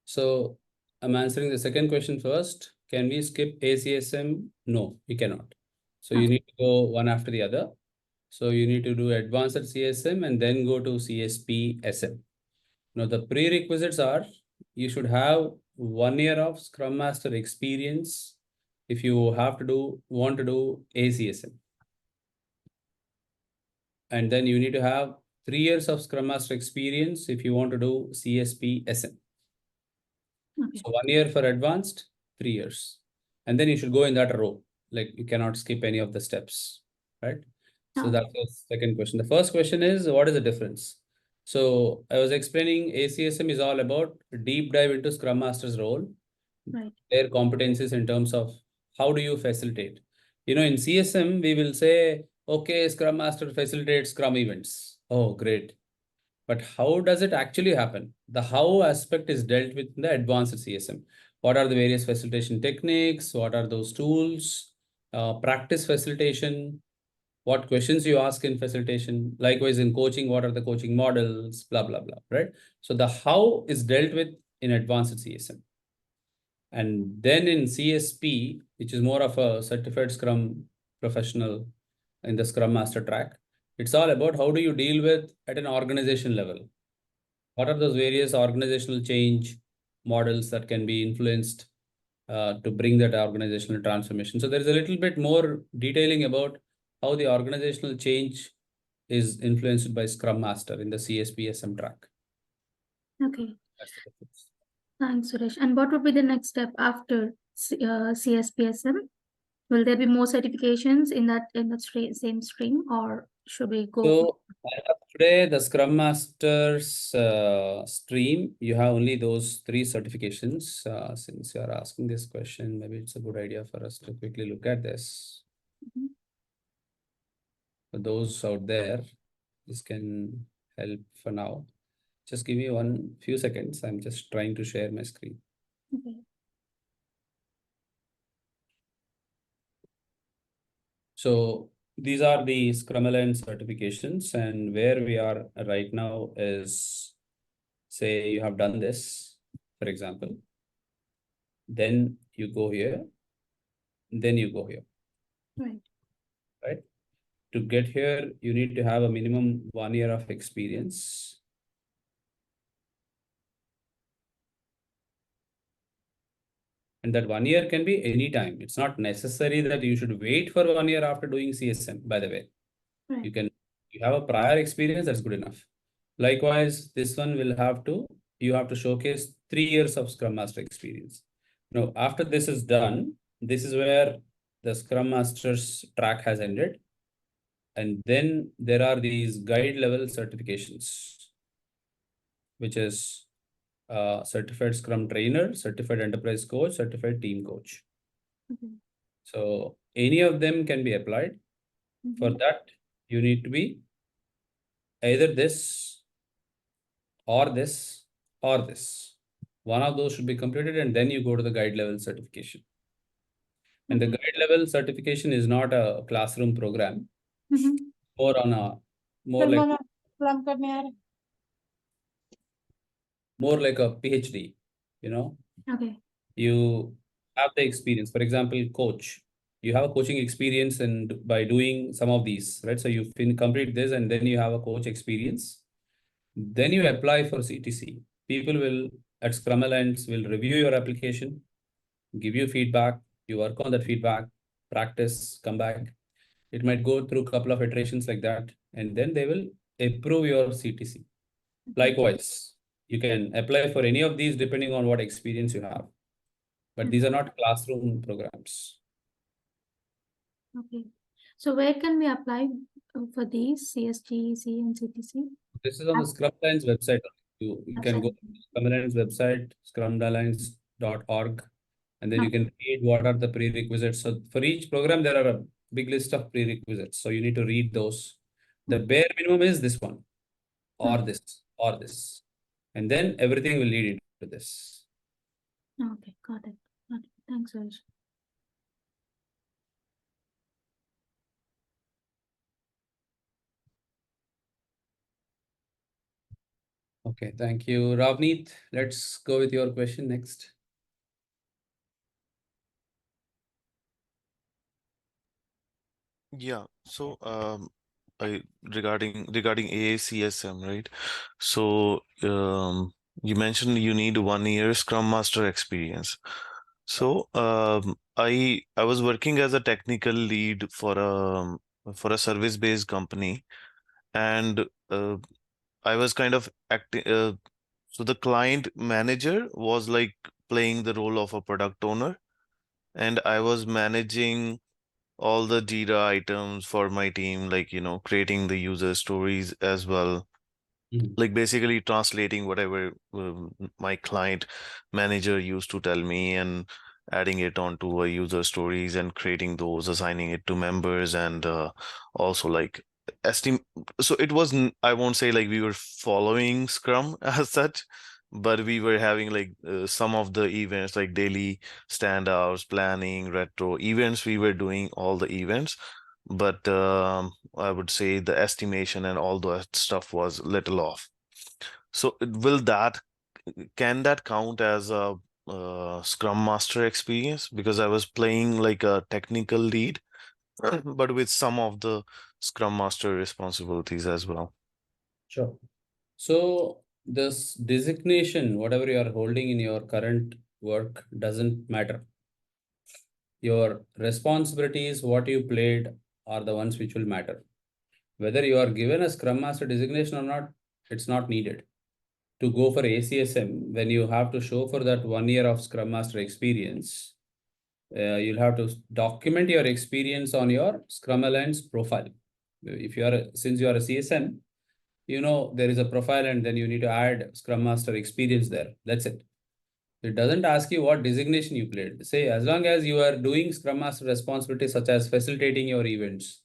So I'm answering the second question first. Can we skip ACSM? No, we cannot. So you need to go one after the other. So you need to do advanced CSM and then go to CSPSM. Now the prerequisites are you should have 1 year of Scrum Master experience if you want to do ACSM. And then you need to have 3 years of Scrum Master experience if you want to do CSPSM. So 1 year for advanced, 3 years. And then you should go in that row. Like you cannot skip any of the steps, right? So that's the second question. The first question is, what is the difference? So I was explaining ACSM is all about deep dive into Scrum Master's role, Right. their competencies in terms of how do you facilitate. You know, in CSM, we will say, okay, Scrum Master facilitates Scrum events. Oh, great. But how does it actually happen? The how aspect is dealt with in the advanced CSM. What are the various facilitation techniques? What are those tools? Practice facilitation. What questions you ask in facilitation? Likewise, in coaching, what are the coaching models? Blah, blah, blah, right? So the how is dealt with in advanced CSM. And then in CSP, which is more of a certified Scrum professional in the Scrum Master track, it's all about how do you deal with at an organization level. What are those various organizational change models that can be influenced to bring that organizational transformation? So there is a little bit more detailing about how the organizational change is influenced by Scrum Master in the CSPSM track. Okay. That's the difference. Thanks, Suresh. And what would be the next step after CSPSM? Will there be more certifications in that same stream, or should we go? So as of today, the Scrum Master's stream, you have only those 3 certifications. Since you are asking this question, maybe it's a good idea for us to quickly look at this. For those out there, this can help for now. Just give me few seconds. I'm just trying to share my screen. Okay. So these are the Scrum Alliance certifications, and where we are right now is, say you have done this, for example, then you go here, then you go here. Right. Right? To get here, you need to have a minimum 1 year of experience. And that 1 year can be any time. It's not necessary that you should wait for 1 year after doing CSM, by the way. Right. You have a prior experience, that's good enough. Likewise, this one you have to showcase 3 years of Scrum Master experience. Now, after this is done, this is where the Scrum Master's track has ended. And then there are these guide level certifications, which is certified Scrum trainer, certified enterprise coach, certified team coach. So any of them can be applied. For that, you need to be either this or this or this. One of those should be completed, and then you go to the guide level certification. And the guide level certification is not a classroom program, more like a PhD, you know. Okay. You have the experience. For example, coach. You have a coaching experience and by doing some of these, right? So you complete this and then you have a coach experience. Then you apply for CTC. People at Scrum Alliance will review your application, give you feedback, you work on that feedback, practice, come back. It might go through a couple of iterations like that, and then they will approve your CTC. Likewise, you can apply for any of these depending on what experience you have. But these are not classroom programs. Okay. So where can we apply for these CSTC and CTC? This is on the Scrum Alliance website. You can go to Scrum Alliance website, scrumalliance.org, and then you can read what are the prerequisites. So for each program, there are a big list of prerequisites. So you need to read those. The bare minimum is this one, or this, or this. And then everything will lead into this. Okay, got it. Thanks, Suresh. Okay, thank you. Ravneet, let's go with your question next. Yeah. So regarding AACSM, right? So you mentioned you need 1 year Scrum Master experience. So I was working as a technical lead for a service-based company, and I was kind of acting. So the client manager was like playing the role of a product owner, and I was managing all the Jira items for my team, like, creating the user stories as well. Like basically translating whatever my client manager used to tell me and adding it onto a user stories and creating those, assigning it to members, and also like estim so it wasn't, I won't say like we were following Scrum as such, but we were having like some of the events like daily standouts, planning, retro events. We were doing all the events, but I would say the estimation and all that stuff was little off. So can that count as a Scrum Master experience? Because I was playing like a technical lead, but with some of the Scrum Master responsibilities as well. Sure. So this designation, whatever you are holding in your current work, doesn't matter. Your responsibilities, what you played, are the ones which will matter. Whether you are given a Scrum Master designation or not, it's not needed. To go for ACSM, when you have to show for that 1 year of Scrum Master experience, you'll have to document your experience on your Scrum Alliance profile. If you are, since you are a CSM, there is a profile and then you need to add Scrum Master experience there. That's it. It doesn't ask you what designation you played. Say, as long as you are doing Scrum Master responsibilities such as facilitating your events,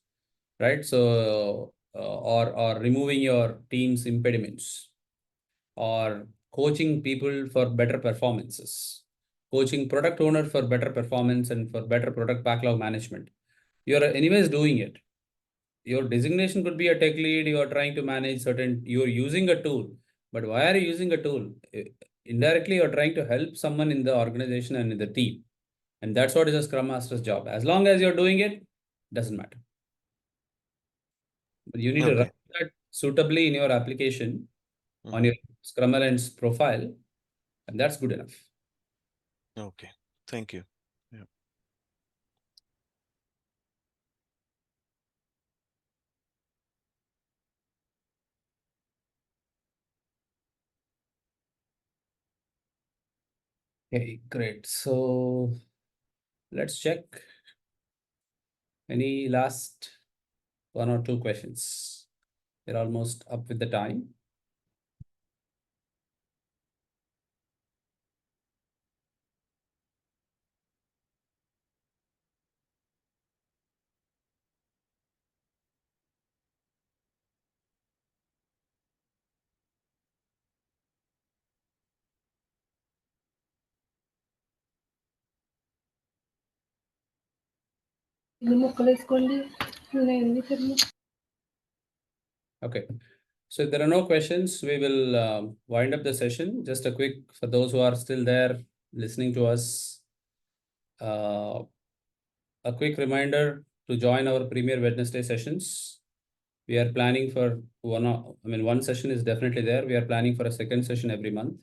right? So, or removing your team's impediments, or coaching people for better performances, coaching product owner for better performance and for better product backlog management. You're anyways doing it. Your designation could be a tech lead, you are trying to manage certain, you're using a tool. But why are you using a tool? Indirectly, you're trying to help someone in the organization and in the team. And that's what is a Scrum Master's job. As long as you're doing it, doesn't matter. But you need to write that suitably in your application on your Scrum Alliance profile, and that's good enough. Okay, thank you. Yeah. Okay, great. So let's check. Any last 1 or 2 questions? We're almost up with the time. Okay. So if there are no questions, we will wind up the session. Just a quick, for those who are still there listening to us, a quick reminder to join our Premier Wednesday sessions. We are planning for one session is definitely there. We are planning for a second session every month.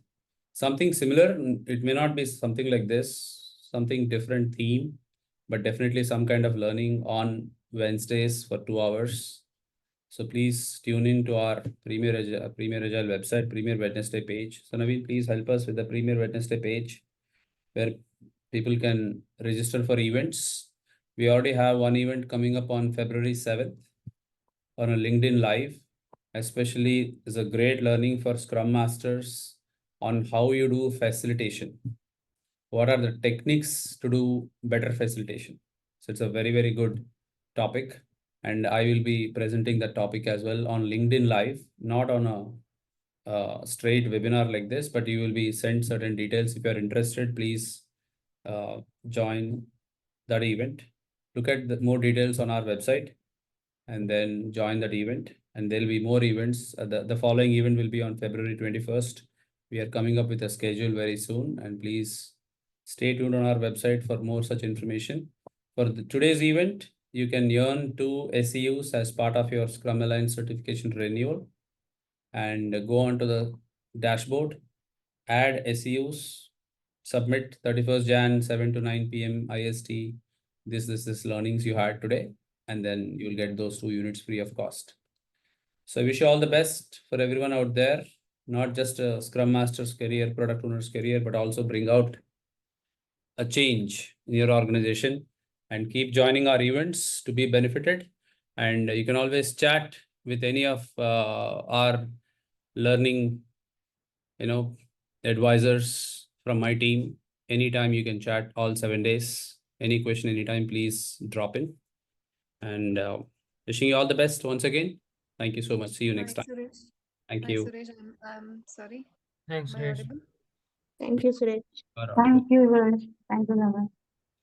Something similar, it may not be something like this, something different theme, but definitely some kind of learning on Wednesdays for 2 hours. So please tune in to our Premier Agile website, Premier Wednesday page. So Naveen, please help us with the Premier Wednesday page where people can register for events. We already have one event coming up on February 7th on a LinkedIn Live. Especially is a great learning for Scrum Masters on how you do facilitation. What are the techniques to do better facilitation? So it's a very, very good topic. And I will be presenting that topic as well on LinkedIn Live, not on a straight webinar like this, but you will be sent certain details. If you are interested, please join that event. Look at the more details on our website and then join that event. And there'll be more events. The following event will be on February 21st. We are coming up with a schedule very soon, and please stay tuned on our website for more such information. For today's event, you can earn 2 SEUs as part of your Scrum Alliance certification renewal, and go on to the dashboard, add SEUs, submit 31st Jan 7 to 9 p.m. IST. This learnings you had today, and then you'll get those 2 units free of cost. So I wish you all the best for everyone out there, not just a Scrum Master's career, Product Owner's career, but also bring out a change in your organization and keep joining our events to be benefited. And you can always chat with any of our learning, advisors from my team. Anytime you can chat, all 7 days. Any question, anytime, please drop in. And wishing you all the best once again. Thank you so much. See you next time. Suresh. Thank Bye, you. Suresh. I'm sorry. Thanks, Am I Suresh. audible? Thank you, Suresh. Thank you, Suresh. Thank you, Naval.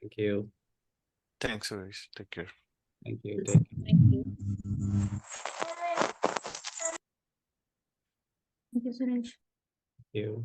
Thank you. Thanks, Suresh. Take care. Thank you. Take care. Thank you. Thank you, Suresh. Thank you.